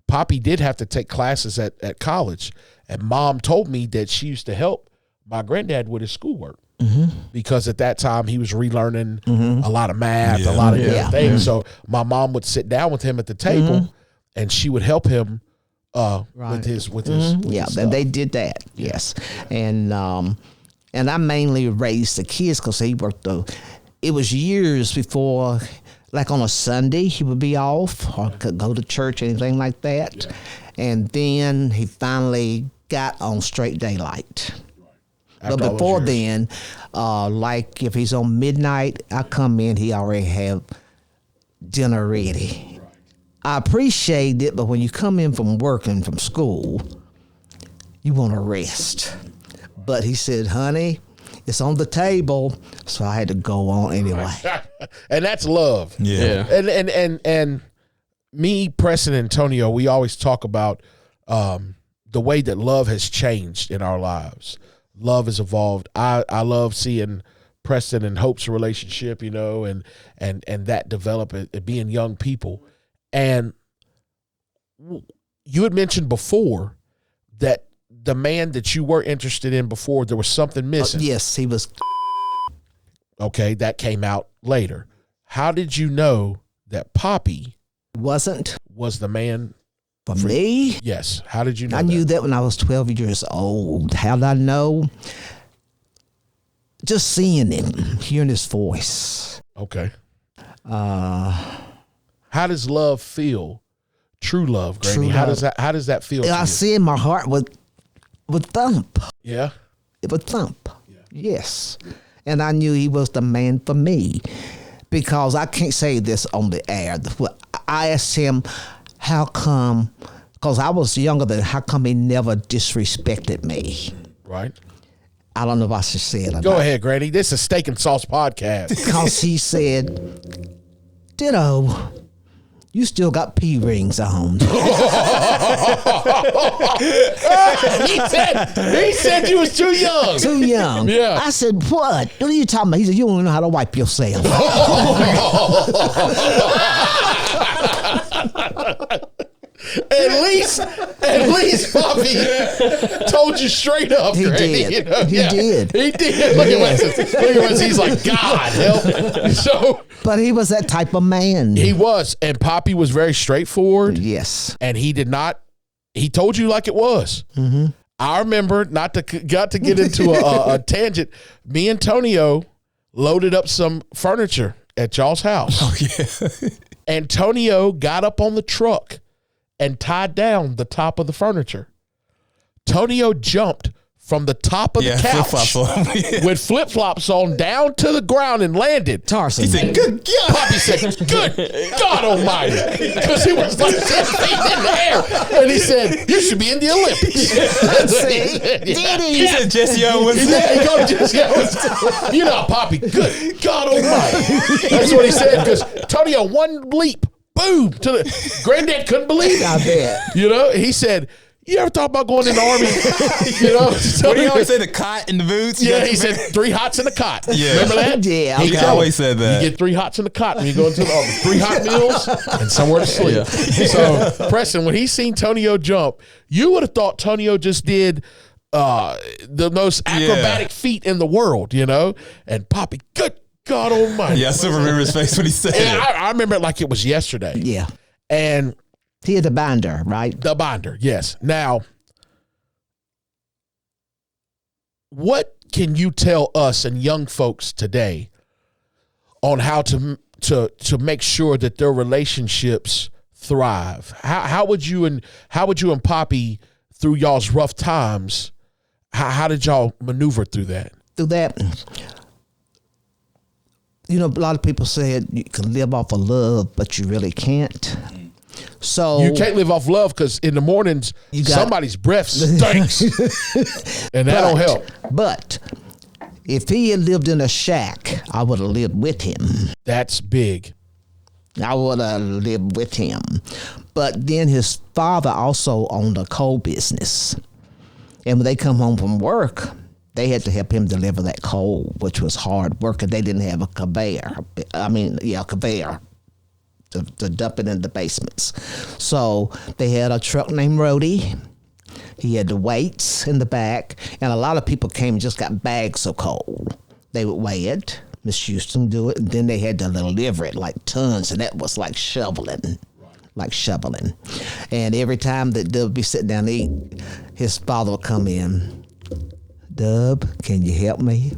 Poppy did have to take classes at college. And Mom told me that she used to help my granddad with his schoolwork. Because at that time, he was relearning a lot of math, a lot of different things. So my mom would sit down with him at the table, and she would help him with his And they did that. Yes. And I mainly raised the kids because he worked it was years before, like on a Sunday, he would be off or could go to church, anything like that. Yeah. And then he finally got on straight daylight. But before then, like if he's on midnight, I come in, he already have dinner ready. I appreciate it, but when you come in from work and from school, you want to rest. But he said, honey, it's on the table, so I had to go on anyway. And that's love. Yeah. And me, Preston, and Antonio, we always talk about the way that love has changed in our lives. Love has evolved. I love seeing Preston and Hope's relationship, you know, and that develop it being young people. And you had mentioned before that the man that you were interested in before, there was something missing. Yes, he was. Okay, that came out later. How did you know that Poppy was the man For me? Yes. How did you know I knew that when I was 12 years old. How did I know? Just seeing him, hearing his voice. Okay. How does love feel? True love, Granny. True How love. does that feel to I you? see in my heart would thump. Yeah. It would thump. Yes. And I knew he was the man for me. Because I can't say this on the air. I asked him, how come, because I was younger than, how come he never disrespected me? Right. I don't know if I should say it or Go not. ahead, Granny. This is Steak and Sauce Podcast. Because he said, Ditto, you still got P rings on. he said you was too young. Too young. Yeah. I said, what? What are you talking about? He said, you don't even know how to wipe yourself. At least Poppy told you straight up. He Granny, did. you know? He did. He did. Look at Wes. He's like, God help. So But he was that type of man. he was, and Poppy was very straightforward. Yes. And he did not. He told you like it was. Mm-hmm. I remember got to get into a tangent. Me and Tonio loaded up some furniture at y'all's house. Oh, yeah. Antonio got up on the truck and tied down the top of the furniture. Tonio jumped from the top of the couch flip-flops on. with flip-flops on down to the ground and landed. Tarzan. He said, good God. Poppy said, good God almighty. Because he was like 10 feet in the air. And he said, you should be in the Olympics. He said Jesse Owens. He called Jesse Owens. You know, Poppy, good God almighty. That's what he said. Because Tonio, one leap, boom, to the granddad couldn't believe I it. bet. You know, he said, you ever thought about going in the army? You know, What do you always say? The cot in the boots? Yeah, he said 3 hots in the cot. Yeah. Remember that? Yeah. He Okay. always said that. You get 3 hots in the cot when you go into the army. 3 hot meals and somewhere to sleep. So, Preston, when he seen Tonio jump, you would have thought Tonio just did the most acrobatic feat in the world, you know? And Poppy, good God almighty. Yeah, I still remember his face when he said And it. I remember it like it was yesterday. Yeah. And He had the binder, right? the binder, yes. Now, what can you tell us and young folks today on how to make sure that their relationships thrive? How would you and Poppy through y'all's rough times? How did y'all maneuver through that? Through that, you know, a lot of people said you can live off of love, but you really can't. So You can't live off love because in the mornings somebody's breath stinks, and that don't help. But if he had lived in a shack, I would have lived with him. That's big. I would have lived with him. But then his father also owned a coal business. And when they come home from work, they had to help him deliver that coal, which was hard work, and they didn't have a conveyor. Conveyor to dump it in the basements. So they had a truck named Rhodey. He had the weights in the back, and a lot of people came and just got bags of coal. They would weigh it. Miss Houston would do it, and then they had to deliver it like tons, and that was like shoveling. And every time that Dub would be sitting down to eat, his father would come in. Dub, can you help me?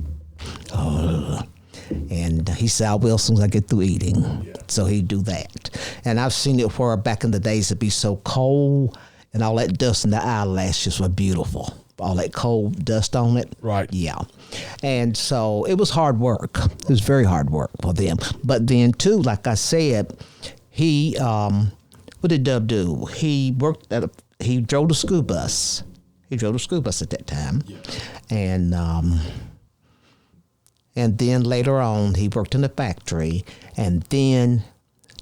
Oh. And he said, I will as soon as I get through eating. Yeah. So he'd do that. And I've seen it where back in the days it'd be so cold and all that dust in the eyelashes were beautiful. All that cold dust on it. Right. Yeah. And so it was hard work. It was very hard work for them. But then too, like I said, he, what did Dub do? He he drove the school bus. He drove the school bus at that time. Yeah. And then later on, he worked in the factory. And then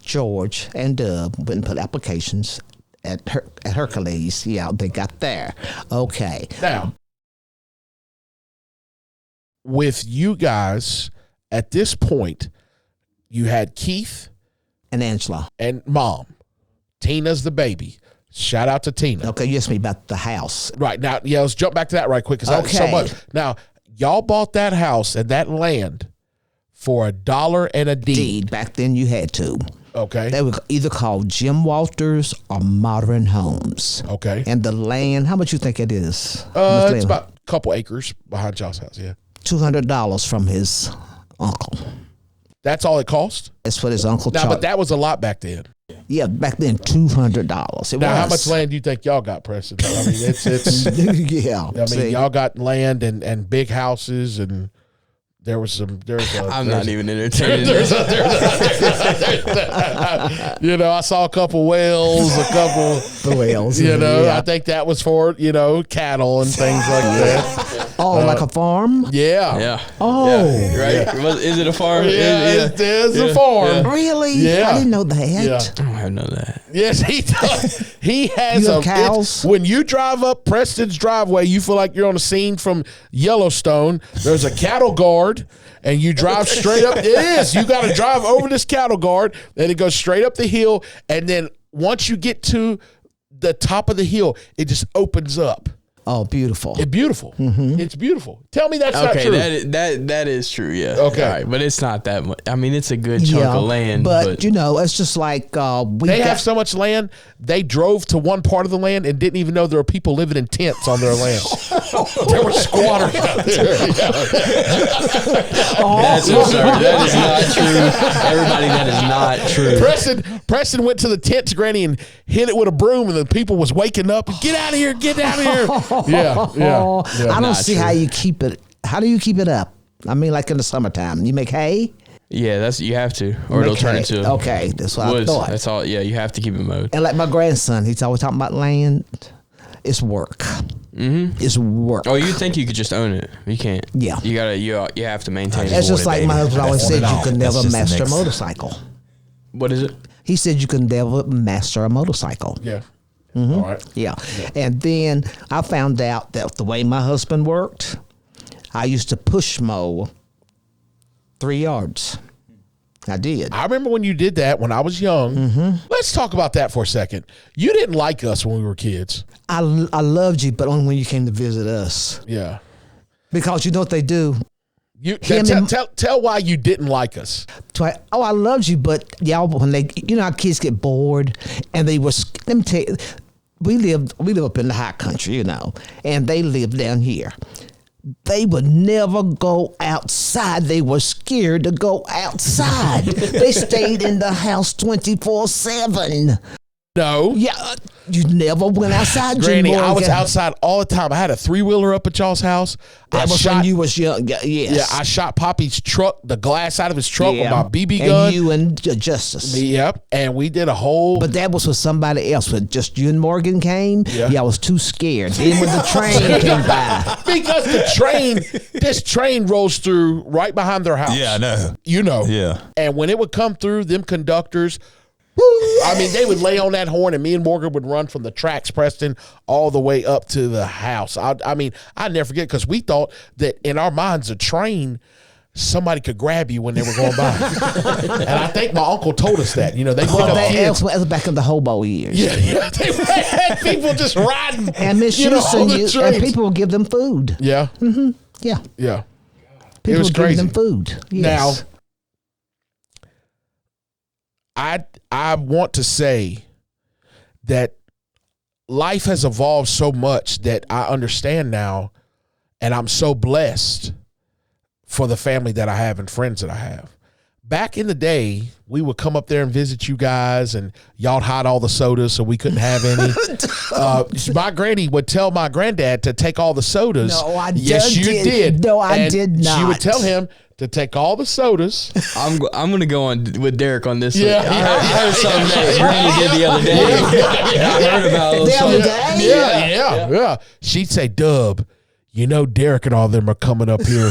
George and Dub went and put applications at Hercules. Yeah, they got there. Okay. Now, with you guys at this point, you had Keith And Angela. and Mom. Tina's the baby. Shout out to Tina. Okay, you asked me about the house. Right now, yeah, let's jump back to that right quick because that's so Okay. much. Now, y'all bought that house and that land for $1 and a deed. Deed. Back then you had to. Okay. They were either called Jim Walters or Modern Homes. Okay. And the land, how much you think it is? It's about a couple acres behind y'all's house. Yeah. $200 from his uncle. That's all it cost? That's what his uncle Now, charged. but that was a lot back then. Yeah, back then $200. It Now, was. how much land do you think y'all got, Preston? I mean, it's. Yeah. I mean, see. y'all got land and big houses, and there's I'm not even entertaining. you know, I saw a couple whales, a couple, The whales. you know, Yeah. I think that was for, cattle and things like that. Oh, like a farm? Yeah. Yeah. Oh. Yeah, right? Is it a farm? Yeah, it's a farm. Really? Yeah. I didn't know that. Yeah. I don't have none of that. Yes, he does. He has You have it's- cows? When you drive up Preston's driveway, you feel like you're on a scene from Yellowstone. There's a cattle guard, and you drive straight up. It is. You got to drive over this cattle guard, and it goes straight up the hill. And then once you get to the top of the hill, it just opens up. Oh, beautiful. It's beautiful. Mm-hmm. It's beautiful. Tell me that's not Okay, true. that is true. Yeah. Okay. All right, but it's not that much. I mean, it's a good chunk of land, but it's just like we They got, have so much land. They drove to one part of the land and didn't even know there were people living in tents on their land. There were squatters out there. That's absurd. That is not true. Everybody, that is not true. Preston went to the tent to Granny and hit it with a broom, and the people was waking up. Get out of here! Get out of here! Yeah. I don't Not see true. how you keep it. How do you keep it up? I mean, like in the summertime, you make hay. Yeah, you have to, or it'll Make turn hay. into Okay, that's what I woods. thought. That's all. Yeah, you have to keep it mowed. And like my grandson, he's always talking about land. It's work. Mm-hmm. It's work. Oh, you think you could just own it? You can't. Yeah. You gotta. You have to maintain it. It's just like my husband always said, you could That's never just the master a next- motorcycle. What is it? He said you can never master a motorcycle. Yeah. Mm-hmm. All right. Yeah. And then I found out that the way my husband worked, I used to push mow 3 yards. I did. I remember when you did that when I was young. Mm-hmm. Let's talk about that for a second. You didn't like us when we were kids. I loved you, but only when you came to visit us. Yeah. Because you know what they do? You Him and- tell why you didn't like us. Oh, I loved you, but y'all, when they, how kids get bored, and they were, let me tell you, we live up in the high country, and they live down here. They would never go outside. They were scared to go outside. They stayed in the house 24/7. No. Yeah, you never went outside, Granny, Jim I was Morgan. outside all the time. I had a 3-wheeler up at y'all's house. That was when you was young. Yes. Yeah, I shot Poppy's truck, the glass out of his truck with my BB and gun. you and Justice. Yep, and we did a whole. But that was with somebody else. When just you and Morgan came, Yeah. I was too scared. Then when the train came by, because this train rolls through right behind their house. Yeah, I know. You know. Yeah. And when it would come through, them conductors, I mean, they would lay on that horn, and me and Morgan would run from the tracks, Preston, all the way up to the house. I mean, I never forget, because we thought that in our minds, a train, somebody could grab you when they were going by. And I think my uncle told us that. They put up kids. that was back in the hobo years. Yeah, they had people just riding. And misusing on the you, trains. and people would give them food. Yeah, Yeah, yeah. people was would give crazy. them food. Yes. Now, I want to say that life has evolved so much that I understand now, and I'm so blessed for the family that I have and friends that I have. Back in the day, we would come up there and visit you guys, and y'all'd hide all the sodas so we couldn't have any. My granny would tell my granddad to take all the sodas. No, I yes, you did. did. No, I And did She would not. tell him to take all the sodas. I'm gonna go on with Derek on this. Yeah. one. I heard something that Granny did the other day. I heard about it. The other day? Yeah. She'd say, Dub, Derek and all them are coming up here.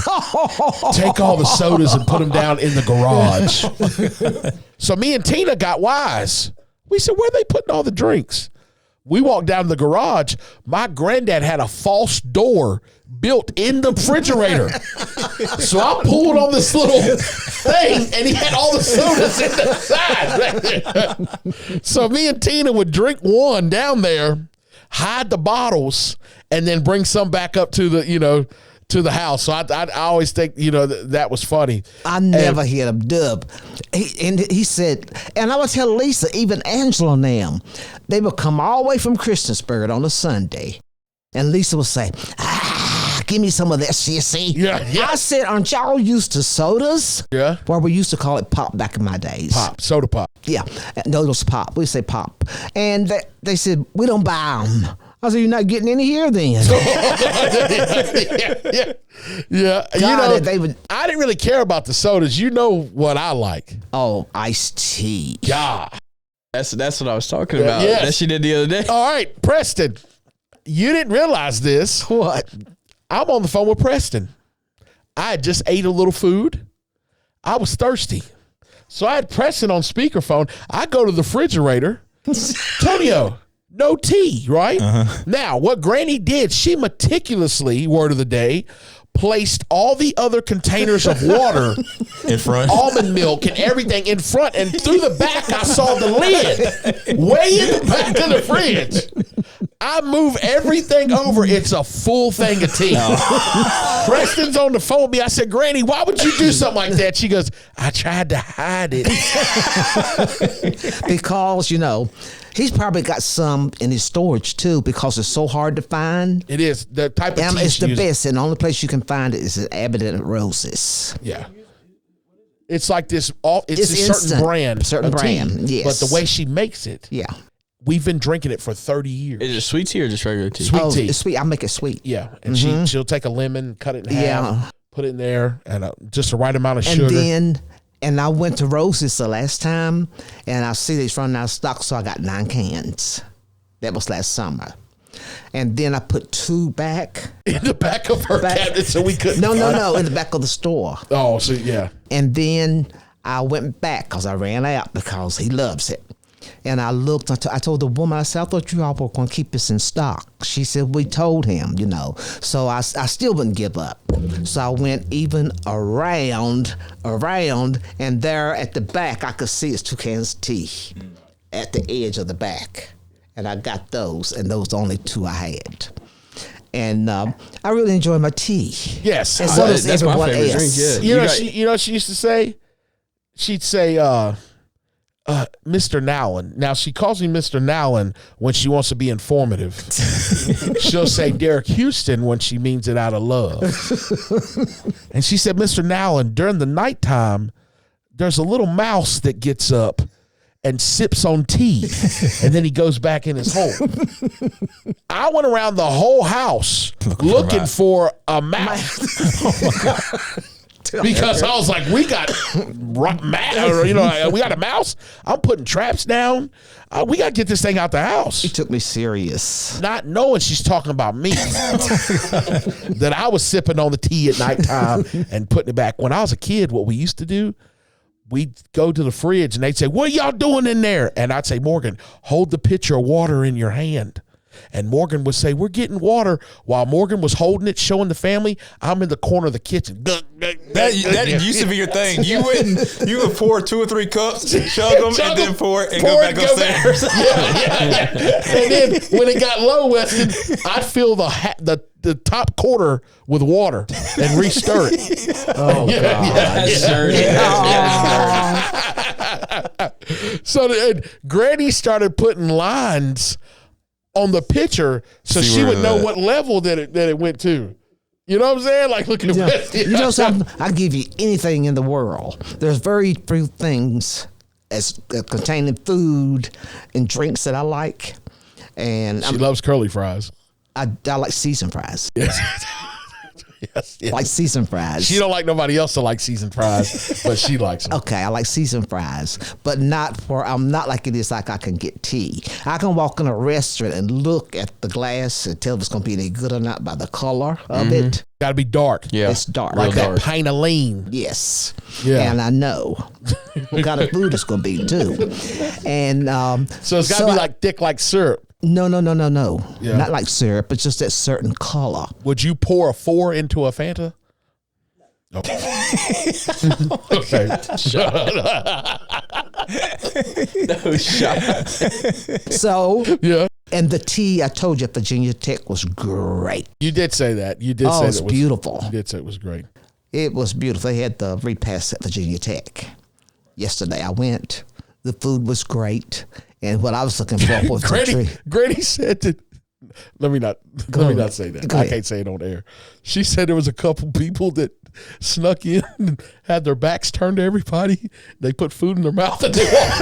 Take all the sodas and put them down in the garage. So me and Tina got wise. We said, where are they putting all the drinks? We walked down to the garage. My granddad had a false door built in the refrigerator. So I pulled on this little thing, and he had all the sodas in the side. So me and Tina would drink one down there, hide the bottles, and then bring some back up to the, to the house. So I always think, that was funny. I never heard him dub. He said, and I would tell Lisa, even Angela and them, they would come all the way from Christiansburg on a Sunday. And Lisa would say, give me some of that, sissy. Yeah. I said, aren't y'all used to sodas? Yeah. Well, we used to call it pop back in my days. Pop, soda pop. Yeah. No, it was pop. We say pop. And they said, we don't buy them. I said, you're not getting any here then. Yeah. I didn't really care about the sodas. You know what I like. Oh, iced tea. Yeah. That's what I was talking about. Yes. That she did the other day. All right, Preston. You didn't realize this. What? I'm on the phone with Preston. I had just ate a little food. I was thirsty. So I had Preston on speakerphone. I go to the refrigerator. Tonio, no tea, right? Now, what Granny did, she meticulously, word of the day, placed all the other containers of water in front, almond milk and everything in front, and through the back I saw the lid way in the back of the fridge. I move everything over. It's a full thing of tea. Preston's on the phone with me. I said, Granny, why would you do something like that? She goes, I tried to hide it. Because, he's probably got some in his storage too, because it's so hard to find. It is. The type of tea it's the using. best, and the only place you can find it is at Abbott and Roses. Yeah. It's like this. It's a certain instant. brand. Certain of tea, brand, yes. But the way she makes it, Yeah. we've been drinking it for 30 years. Is it sweet tea or just regular tea? Sweet tea. It's sweet. I make it sweet. Yeah, and she'll take a lemon, cut it in half, Yeah. put it in there, and just the right amount of sugar. And I went to Roses the last time, and I see they's running out of stock, so I got 9 cans. That was last summer. And then I put 2 back. In the back of her cabinet, so we couldn't. No, in the back of the store. Oh, so yeah. And then I went back because I ran out because he loves it. And I looked, I told the woman, I said, I thought you all were going to keep this in stock. She said, we told him, So I still wouldn't give up. So I went even around, and there at the back, I could see it's 2 cans of tea at the edge of the back. And I got those, and those are the only 2 I had. And I really enjoy my tea. Yes. And so does That's my everyone favorite else. drink, yeah. You know what she used to say? She'd say, Mr. Nowlin. Now, she calls me Mr. Nowlin when she wants to be informative. She'll say Derek Houston when she means it out of love. And she said, Mr. Nowlin, during the nighttime, there's a little mouse that gets up and sips on tea, and then he goes back in his hole. I went around the whole house looking for a mouse. Because I was like, we got a mouse. I'm putting traps down. We got to get this thing out the house. She took me serious. Not knowing she's talking about me. That I was sipping on the tea at nighttime and putting it back. When I was a kid, what we used to do, we'd go to the fridge and they'd say, what are y'all doing in there? And I'd say, Morgan, hold the pitcher of water in your hand. And Morgan would say, we're getting water. While Morgan was holding it, showing the family, I'm in the corner of the kitchen. That used to be your thing. You would pour 2 or 3 cups, chug them, and then pour it and go back upstairs. Yeah. And then when it got low, Weston, I'd fill the top quarter with water and re-stir it. Oh, God. That's dirty. So Granny started putting lines on the pitcher so she would know what level that it went to. You know what I'm saying? Like, look at Something, I'll give you anything in the world. There's very few things as containing food and drinks that I like. And she loves curly fries. I like seasoned fries. Yes. Yes. Like seasoned fries. She don't like nobody else to like seasoned fries, but she likes them. Okay, I like seasoned fries, but I'm not like it is like I can get tea. I can walk in a restaurant and look at the glass and tell if it's going to be any good or not by the color of it. Got to be dark. Yeah. It's dark. Like Real that dark. pint of lean. Yes. Yeah. And I know what kind of food it's going to be too. And So it's got to be like thick like syrup. No. Yeah. Not like syrup. It's just that certain color. Would you pour a 4 into a Fanta? Okay. Okay. No shot. So, Yeah. and the tea, I told you, Virginia Tech was great. You did say that. You did Oh, say it's it was beautiful. You did say it was great. It was beautiful. They had the repast at Virginia Tech. Yesterday I went. The food was great. And what I was looking for was the tree. Granny said that. Let me not say that. Go I ahead. can't say it on air. She said there was a couple people that snuck in and had their backs turned to everybody. They put food in their mouth and they walked.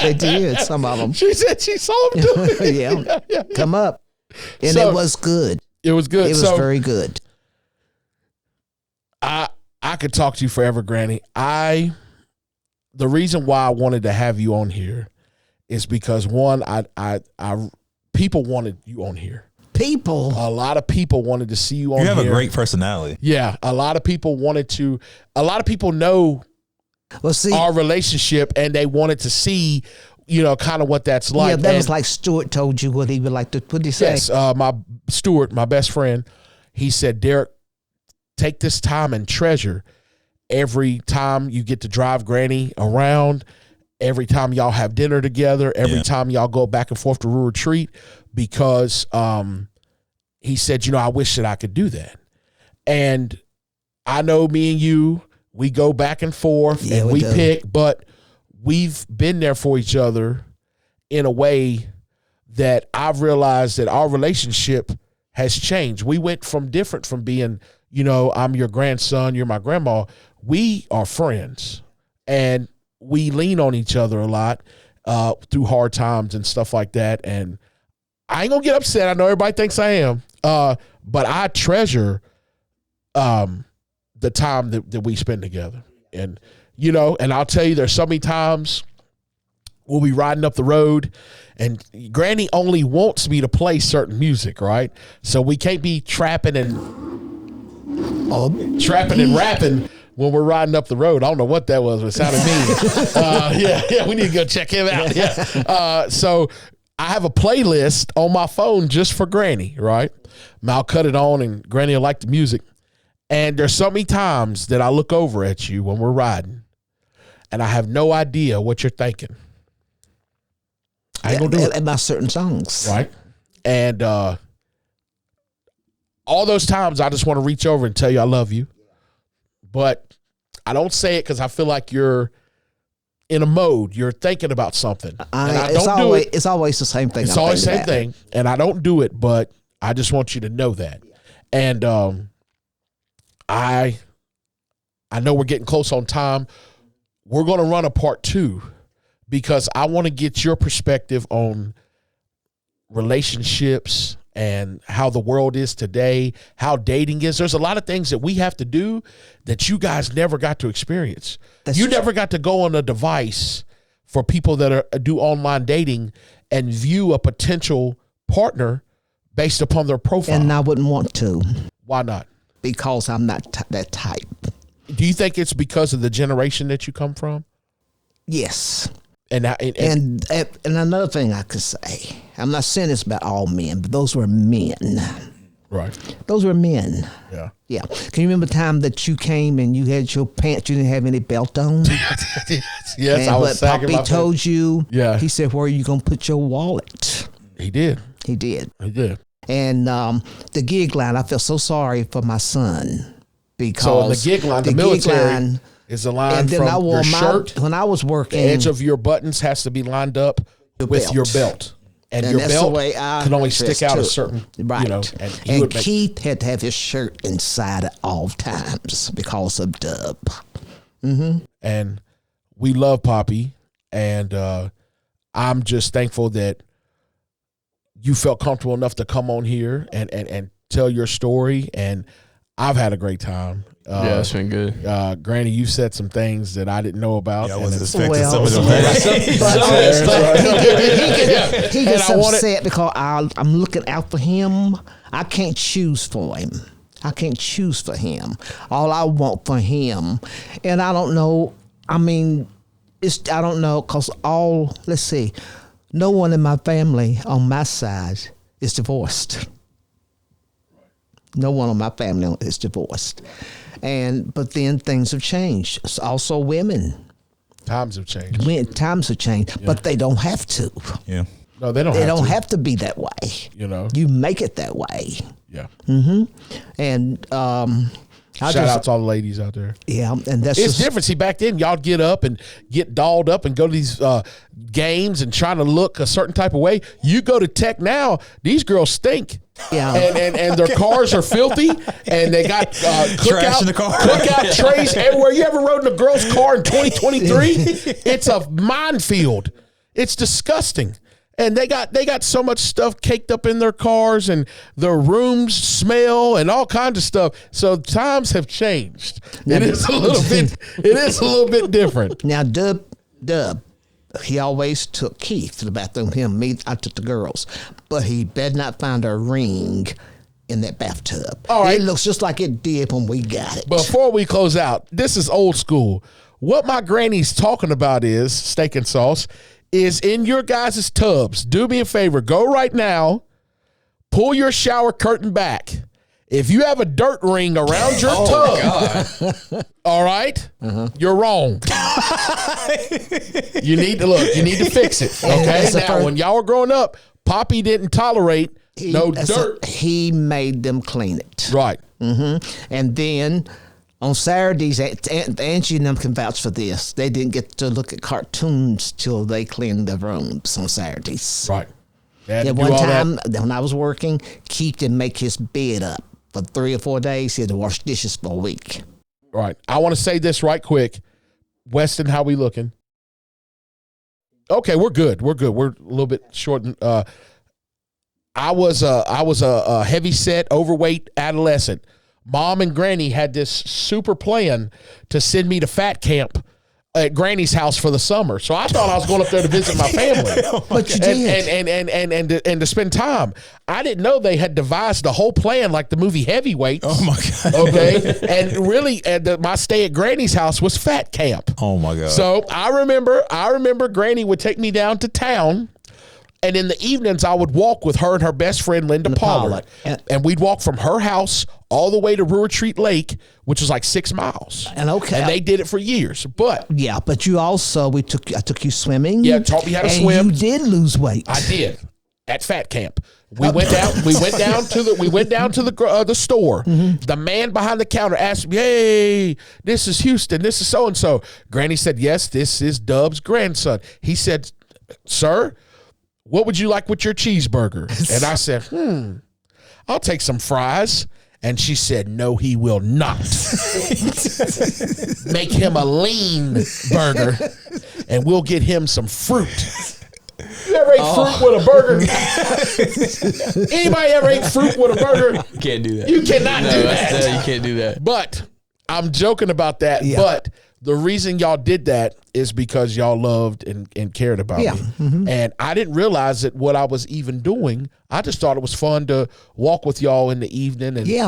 They did, some of them. She said she saw them do it. Yeah. Come up. And So- it was good. It was good. It was So very good. I could talk to you forever, Granny. The reason why I wanted to have you on here is because one, people wanted you on here. People. A lot of people wanted to see you on You here. have a great personality. Yeah, a lot of people know Well, see, our relationship and they wanted to see, kind of what that's like. yeah, that And was like Stuart told you what he would like to, what did he say? yes, my Stuart, my best friend, he said, Derek, take this time and treasure every time you get to drive Granny around, every time y'all have dinner together, every time y'all go back and forth to Rural Retreat, because he said, I wish that I could do that. And I know me and you, we go back and forth and we do. pick, but we've been there for each other in a way that I've realized that our relationship has changed. We went from being, I'm your grandson, you're my grandma. We are friends and we lean on each other a lot through hard times and stuff like that. And I ain't gonna get upset. I know everybody thinks I am, but I treasure the time that we spend together. And, and I'll tell you, there's so many times we'll be riding up the road and Granny only wants me to play certain music, right? So we can't be trapping and rapping when we're riding up the road. I don't know what that was, but it sounded mean. We need to go check him out. Yeah. So I have a playlist on my phone just for Granny, right? And I'll cut it on and Granny will like the music. And there's so many times that I look over at you when we're riding and I have no idea what you're thinking. I ain't gonna do it. About certain songs. Right. And all those times I just want to reach over and tell you I love you. But I don't say it because I feel like you're in a mode. You're thinking about something. And I don't do it. It's always the same thing. It's always the same thing. And I don't do it, but I just want you to know that. And I know we're getting close on time. We're going to run a part 2 because I want to get your perspective on relationships and how the world is today, how dating is. There's a lot of things that we have to do that you guys never got to experience. You never got to go on a device for people that do online dating and view a potential partner based upon their profile. And I wouldn't want to. Why not? Because I'm not that type. Do you think it's because of the generation that you come from? Yes. And another thing I could say, I'm not saying this about all men, but those were men. right. Those were men. Yeah. Yeah. Can you remember the time that you came and you had your pants, you didn't have any belt on? Yes, and I was what sagging Poppy my told you, Yeah. he said, where are you going to put your wallet? He did. He did. He did. And the gig line, I felt so sorry for my son because So in the gig line, the military is a line and then from I wore your shirt. when I was The working. edge of your buttons has to be lined up with belt. your belt. And And your that's the belt way I can only dressed stick out a too. certain, right. and he And would make, Keith had to have his shirt inside at all times because of Dub. and we love Poppy. And I'm just thankful that you felt comfortable enough to come on here and tell your story. And I've had a great time. Yeah, it's been good. Granny, you said some things that I didn't know about. I and wasn't it's- expecting some of Well, them. He And gets I wanted- upset because I'm looking out for him. I can't choose for him. I can't choose for him. All I want for him, and I don't know. I mean, I don't know because let's see, No one in my family on my side is divorced. No one on my family is divorced. But then things have changed. It's also women. Times have changed. Times have changed, but they don't have to. Yeah. No, they don't. They don't have to be that way. You know. You make it that way. Yeah. And Shout out to all the ladies out there. Yeah, and that's It's different. See, back then, y'all get up and get dolled up and go to these games and trying to look a certain type of way. You go to tech now, these girls stink. Yeah. And their cars are filthy, and they got Trash in the car. cookout trays everywhere. You ever rode in a girl's car in 2023? It's a minefield. It's disgusting. And they got so much stuff caked up in their cars, and their rooms smell and all kinds of stuff. So times have changed. It is a little bit different. Now, Dub, he always took Keith to the bathroom. Me, I took the girls. But he better not find a ring in that bathtub. All right. It looks just like it did when we got it. Before we close out, this is old school. What my granny's talking about is steak and sauce. Is in your guys' tubs. Do me a favor. Go right now. Pull your shower curtain back. If you have a dirt ring around your tub, all right, you're wrong. You need to fix it. Okay. Now, when y'all were growing up, Poppy didn't tolerate no dirt. He made them clean it. Right. And then on Saturdays, Angie and them can vouch for this. They didn't get to look at cartoons till they cleaned their rooms on Saturdays. Right. At one time, when I was working, Keith didn't make his bed up for 3 or 4 days. He had to wash dishes for a week. Right. I want to say this right quick. Weston, how we looking? Okay, we're good. We're a little bit short. I was a heavy set, overweight adolescent. Mom and Granny had this super plan to send me to fat camp at Granny's house for the summer. So I thought I was going up there to visit my family. But you did. And to spend time. I didn't know they had devised a whole plan like the movie Heavyweight. Oh my God. Okay. And really, my stay at Granny's house was fat camp. Oh my God. So I remember Granny would take me down to town. And in the evenings, I would walk with her and her best friend, Linda Pollard. And we'd walk from her house all the way to Brewer Treat Lake, which is like 6 miles. And they did it for years. But yeah, but you also I took you swimming. Yeah, taught me how to swim. You did lose weight. I did at fat camp. We went down to the store. The man behind the counter asked me, "Hey, this is Houston. This is so and so." Granny said, "Yes, this is Dub's grandson." He said, "Sir, what would you like with your cheeseburger?" And I said, I'll take some fries. And she said, "No, he will not." Make him a lean burger, and we'll get him some fruit. You ever ate fruit with a burger? Anybody ever ate fruit with a burger? You can't do that. You cannot do that. You can't do that. But I'm joking about that. Yeah. But the reason y'all did that is because y'all loved and cared about me. And I didn't realize that what I was even doing. I just thought it was fun to walk with y'all in the evening and be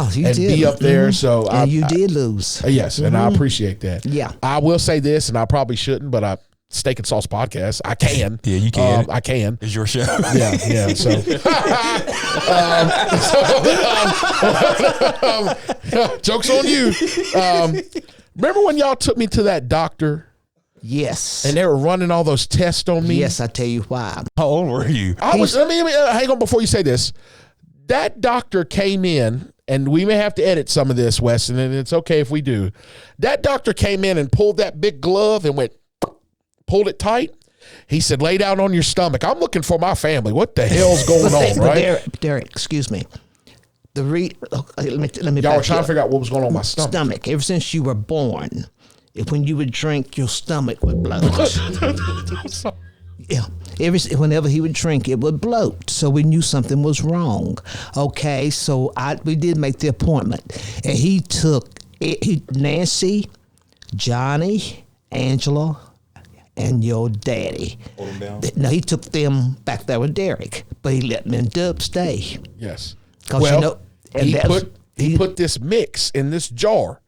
up there. So you did lose. Yes, and I appreciate that. Yeah. I will say this, and I probably shouldn't, but Steak and Sauce podcast, I can. Yeah, you can. I can. It's your show. Yeah. So, joke's on you. Remember when y'all took me to that doctor? Yes. And they were running all those tests on me? Yes, I tell you why. How old were you? Let me hang on before you say this. That doctor came in, and we may have to edit some of this, Weston, and it's okay if we do. That doctor came in and pulled that big glove and pulled it tight. He said, "Lay down on your stomach." I'm looking for my family. What the hell's going on, right? Derek, excuse me. Let me Y'all were trying to figure out what was going on with my stomach. Ever since you were born, when you would drink, your stomach would bloat. Yeah. Whenever he would drink, it would bloat. So we knew something was wrong. Okay, so we did make the appointment. And he took Nancy, Johnny, Angela, and your daddy. Hold them down. No, he took them back there with Derek, but he let me and Dub stay. Yes. 'Cause Well, he put this mix in this jar.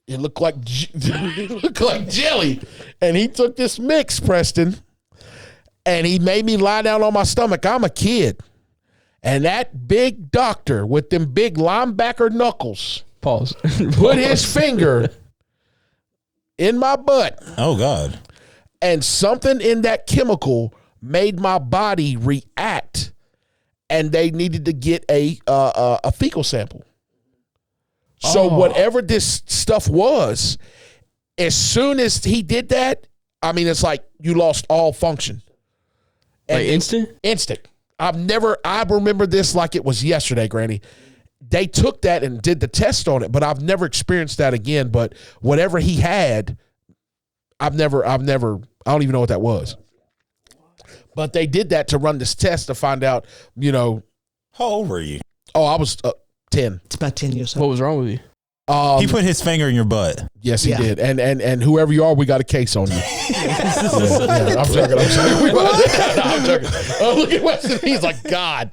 It looked like jelly, and he took this mix, Preston, And he made me lie down on my stomach. I'm a kid. And that big doctor with them big linebacker knuckles Pause. put his finger in my butt. Oh, God. And something in that chemical made my body react. And they needed to get a fecal sample. So whatever this stuff was, as soon as he did that, I mean, it's like you lost all function. Like instant? Instant. I remember this like it was yesterday, Granny. They took that and did the test on it, but I've never experienced that again. But whatever he had, I don't even know what that was. But they did that to run this test to find out, How old were you? Oh, I was 10. It's about 10 years old. What was wrong with you? He put his finger in your butt. Yes, he did. And whoever you are, we got a case on you. I'm joking. I'm joking. Oh, look at Weston. He's like, God.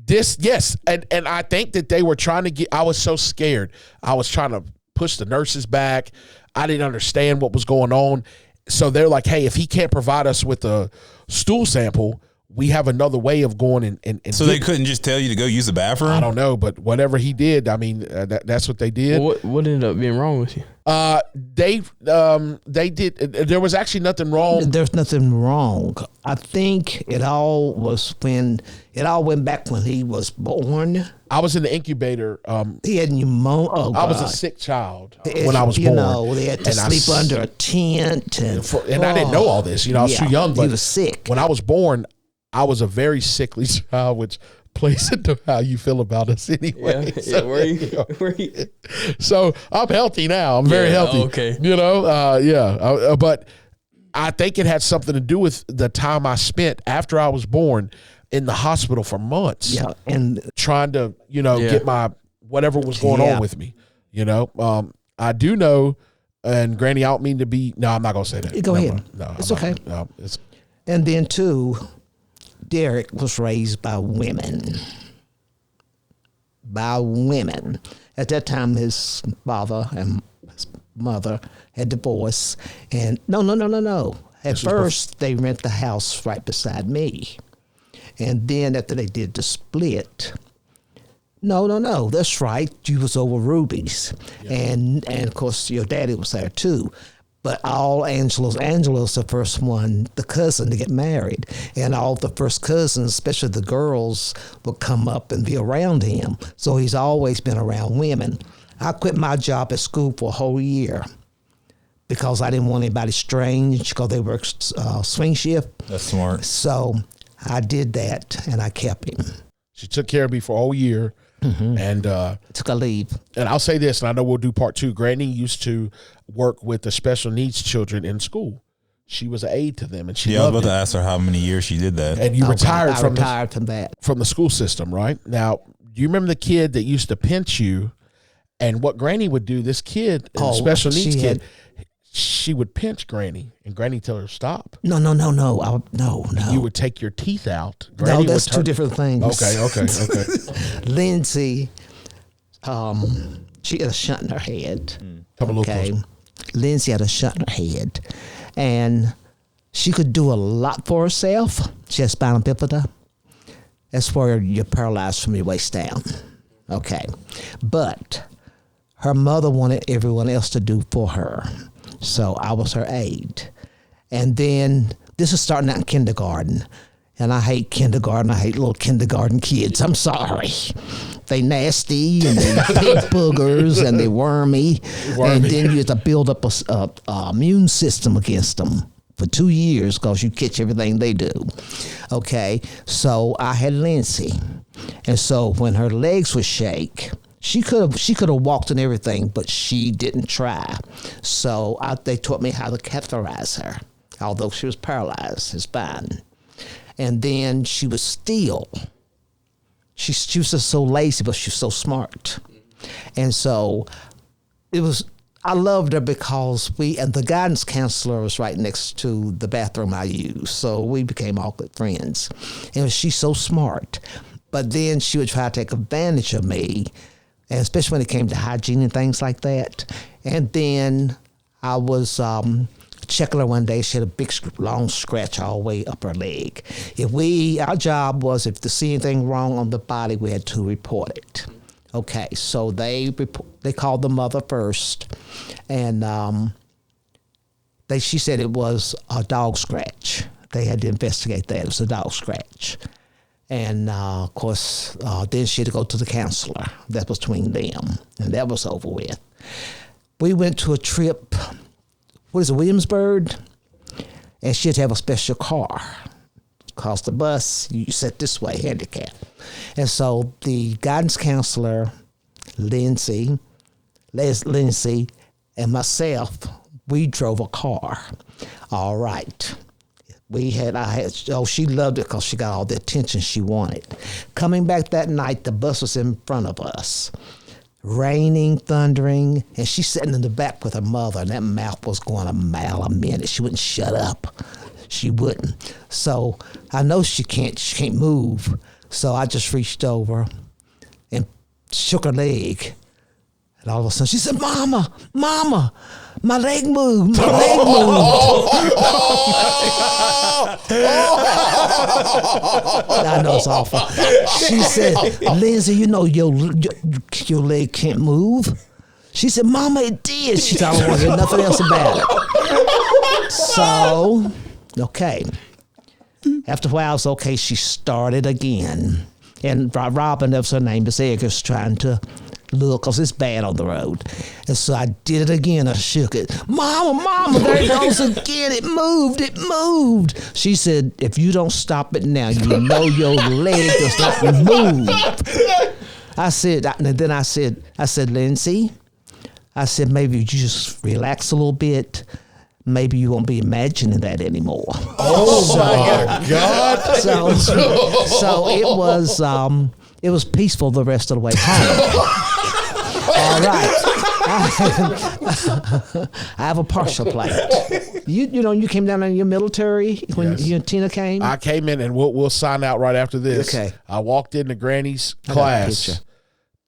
Yes. And I think that they were trying to I was so scared. I was trying to push the nurses back. I didn't understand what was going on. So they're like, hey, if he can't provide us with a stool sample, we have another way of going and so they couldn't just tell you to go use the bathroom? I don't know, but whatever he did, I mean, that's what they did. Well, what ended up being wrong with you? They did. There was actually nothing wrong. There's nothing wrong. I think it all went back when he was born. I was in the incubator. He had pneumonia. Oh, I was a God. sick child when I was born. They had to sleep under a tent. And I didn't know all this. I was too young. But he was sick. When I was born, I was a very sickly child, which plays into how you feel about us anyway. Were you? So I'm healthy now. I'm very healthy. Okay. But I think it had something to do with the time I spent after I was born in the hospital for months. Yeah, and trying to, get my whatever was going on with me. I do know, and Granny, I don't mean to be. No, I'm not gonna say that. Go ahead. No, it's okay. No, and then too, Derek was raised by women. At that time, his father and his mother had divorced. And no. At first, they rent the house right beside me. And then after they did the split, no, that's right. You was over Ruby's. Yeah. And of course, your daddy was there too. But all Angela's the first one, the cousin, to get married. And all the first cousins, especially the girls, would come up and be around him. So he's always been around women. I quit my job at school for a whole year because I didn't want anybody strange because they worked swing shift. That's smart. So I did that, and I kept him. She took care of me for a whole year. Mm-hmm. And took a leave. And I'll say this, and I know we'll do part 2. Granny used to work with the special needs children in school. She was an aide to them, and she loved I was about it. to ask her how many years she did that. And you retired from that from the school system, right? Now, do you remember the kid that used to pinch you? And what Granny would do, this kid, special needs kid, she would pinch Granny, and Granny tell her stop. No. No. You would take your teeth out. Granny that's two different things. Okay. Lindsay, she had a shunt in her head. Come a little closer. Lindsay had a shunt in her head, and she could do a lot for herself. She has spinal bifida. That's where you're paralyzed from your waist down. Okay, but her mother wanted everyone else to do for her. So I was her aide. And then this is starting out in kindergarten. And I hate kindergarten. I hate little kindergarten kids. I'm sorry. They nasty and they big boogers and they wormy. And then you have to build up a immune system against them for 2 years because you catch everything they do. Okay, so I had Lindsay. And so when her legs would shake, She could have walked and everything, but she didn't try. So they taught me how to catheterize her, although she was paralyzed, her spine. And then she was still. She was just so lazy, but she was so smart. And so I loved her because and the guidance counselor was right next to the bathroom I used. So we became all good friends. And she's so smart. But then she would try to take advantage of me, and especially when it came to hygiene and things like that. And then I was checking her one day. She had a big, long scratch all the way up her leg. Our job was if to see anything wrong on the body, we had to report it. Okay, so they called the mother first, and she said it was a dog scratch. They had to investigate that. It was a dog scratch. And, of course, then she had to go to the counselor. That was between them, and that was over with. We went to a trip, Williamsburg? And she had to have a special car. Because the bus, you sit this way, handicapped. And so the guidance counselor, Lindsay, and myself, we drove a car. All right. She loved it because she got all the attention she wanted. Coming back that night, the bus was in front of us. Raining, thundering, and she's sitting in the back with her mother, and that mouth was going a mile a minute. She wouldn't shut up. She wouldn't. So I know she can't move. So I just reached over and shook her leg. And all of a sudden she said, Mama, my leg moved, I know it's awful. She said, Lindsay, you know your leg can't move. She said, Mama, it did. She said, I don't want to hear nothing else about it. So, okay. After a while, it's okay. She started again. And Robin, that was her name, Miss Eggers, trying to look, because it's bad on the road. And so I did it again. I shook it. Mama, there it goes again. It moved. She said, if you don't stop it now, you know your leg does not move. I said, Lindsay, I said, maybe you just relax a little bit. Maybe you won't be imagining that anymore. Oh my God! So it was peaceful the rest of the way home. All right. I have a partial plate. You came down in your military when you and Tina came? I came in, and we'll sign out right after this. Okay. I walked into Granny's class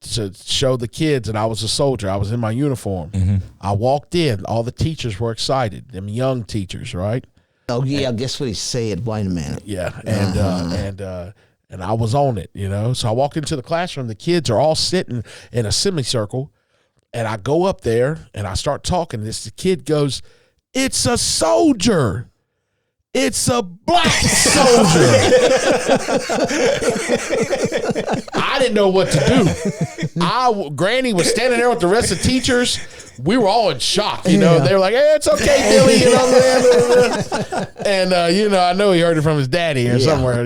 to show the kids, and I was a soldier. I was in my uniform. Mm-hmm. I walked in. All the teachers were excited. Them young teachers, right? Oh, yeah. Guess what he said? Wait a minute. Yeah. And I was on it, So I walked into the classroom. The kids are all sitting in a semicircle, and I go up there, and I start talking. The kid goes, "It's a soldier. It's a black soldier." I didn't know what to do. Granny was standing there with the rest of the teachers. We were all in shock, They were like, "Hey, it's okay, Billy," And I know he heard it from his daddy or somewhere,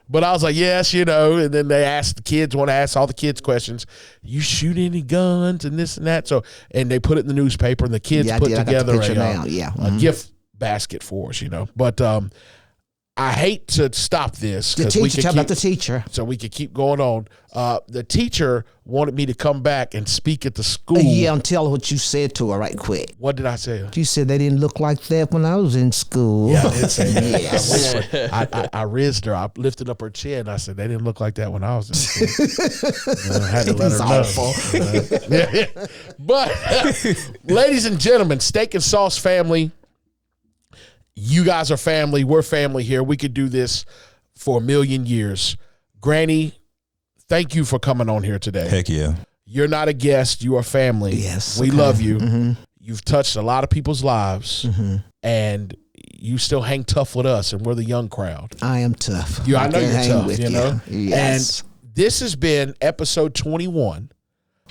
But I was like, yes, and then they asked the kids, want to ask all the kids questions. You shoot any guns and this and that? So, and they put it in the newspaper, and the kids put together a gift basket for us, But I hate to stop this. Tell about the teacher. So we could keep going on. The teacher wanted me to come back and speak at the school. And tell her what you said to her right quick. What did I say? You said they didn't look like that when I was in school. Yeah, I did say that. Yes. I rizzed her. I lifted up her chin. I said, they didn't look like that when I was in school. I had to let her know. But, ladies and gentlemen, Steak and Sauce family, you guys are family. We're family here. We could do this for a million years. Granny, thank you for coming on here today. Heck yeah. You're not a guest. You are family. Yes. We love you. Mm-hmm. You've touched a lot of people's lives, and you still hang tough with us, and we're the young crowd. I am tough. I know you're tough, Yes. And this has been episode 21.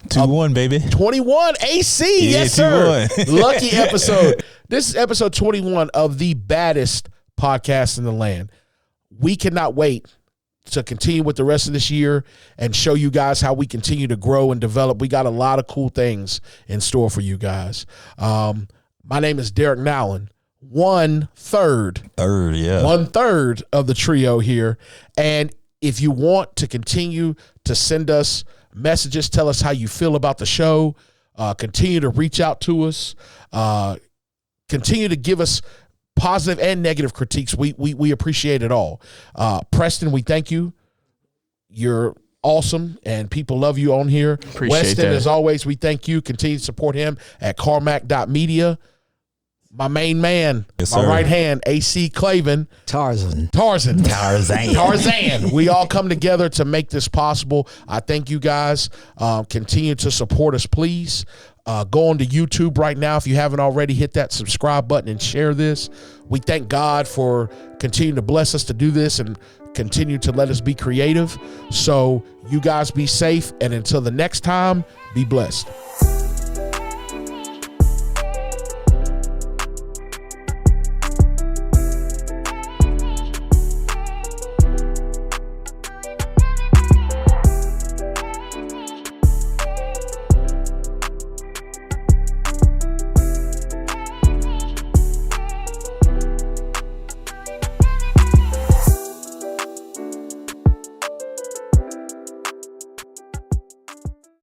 2-1, baby. 21 AC. Yeah, yes, sir. 2-1. Lucky episode. This is episode 21 of the baddest podcast in the land. We cannot wait to continue with the rest of this year and show you guys how we continue to grow and develop. We got a lot of cool things in store for you guys. My name is Derek Nowlin. 1/3. Yeah. 1/3 of the trio here. And if you want to continue to send us messages, tell us how you feel about the show, continue to reach out to us, continue to give us positive and negative critiques. We appreciate it all. Preston, we thank you. You're awesome, and people love you on here. Appreciate Weston, that. as always, we thank you. Continue to support him at carmack.media. my main man, Yes, my sir. right hand, AC Clavin. Tarzan. Tarzan. We all come together to make this possible. I thank you guys. Continue to support us, please. Go on to YouTube right now. If you haven't already, hit that subscribe button and share this. We thank God for continuing to bless us to do this and continue to let us be creative. So you guys be safe. And until the next time, be blessed.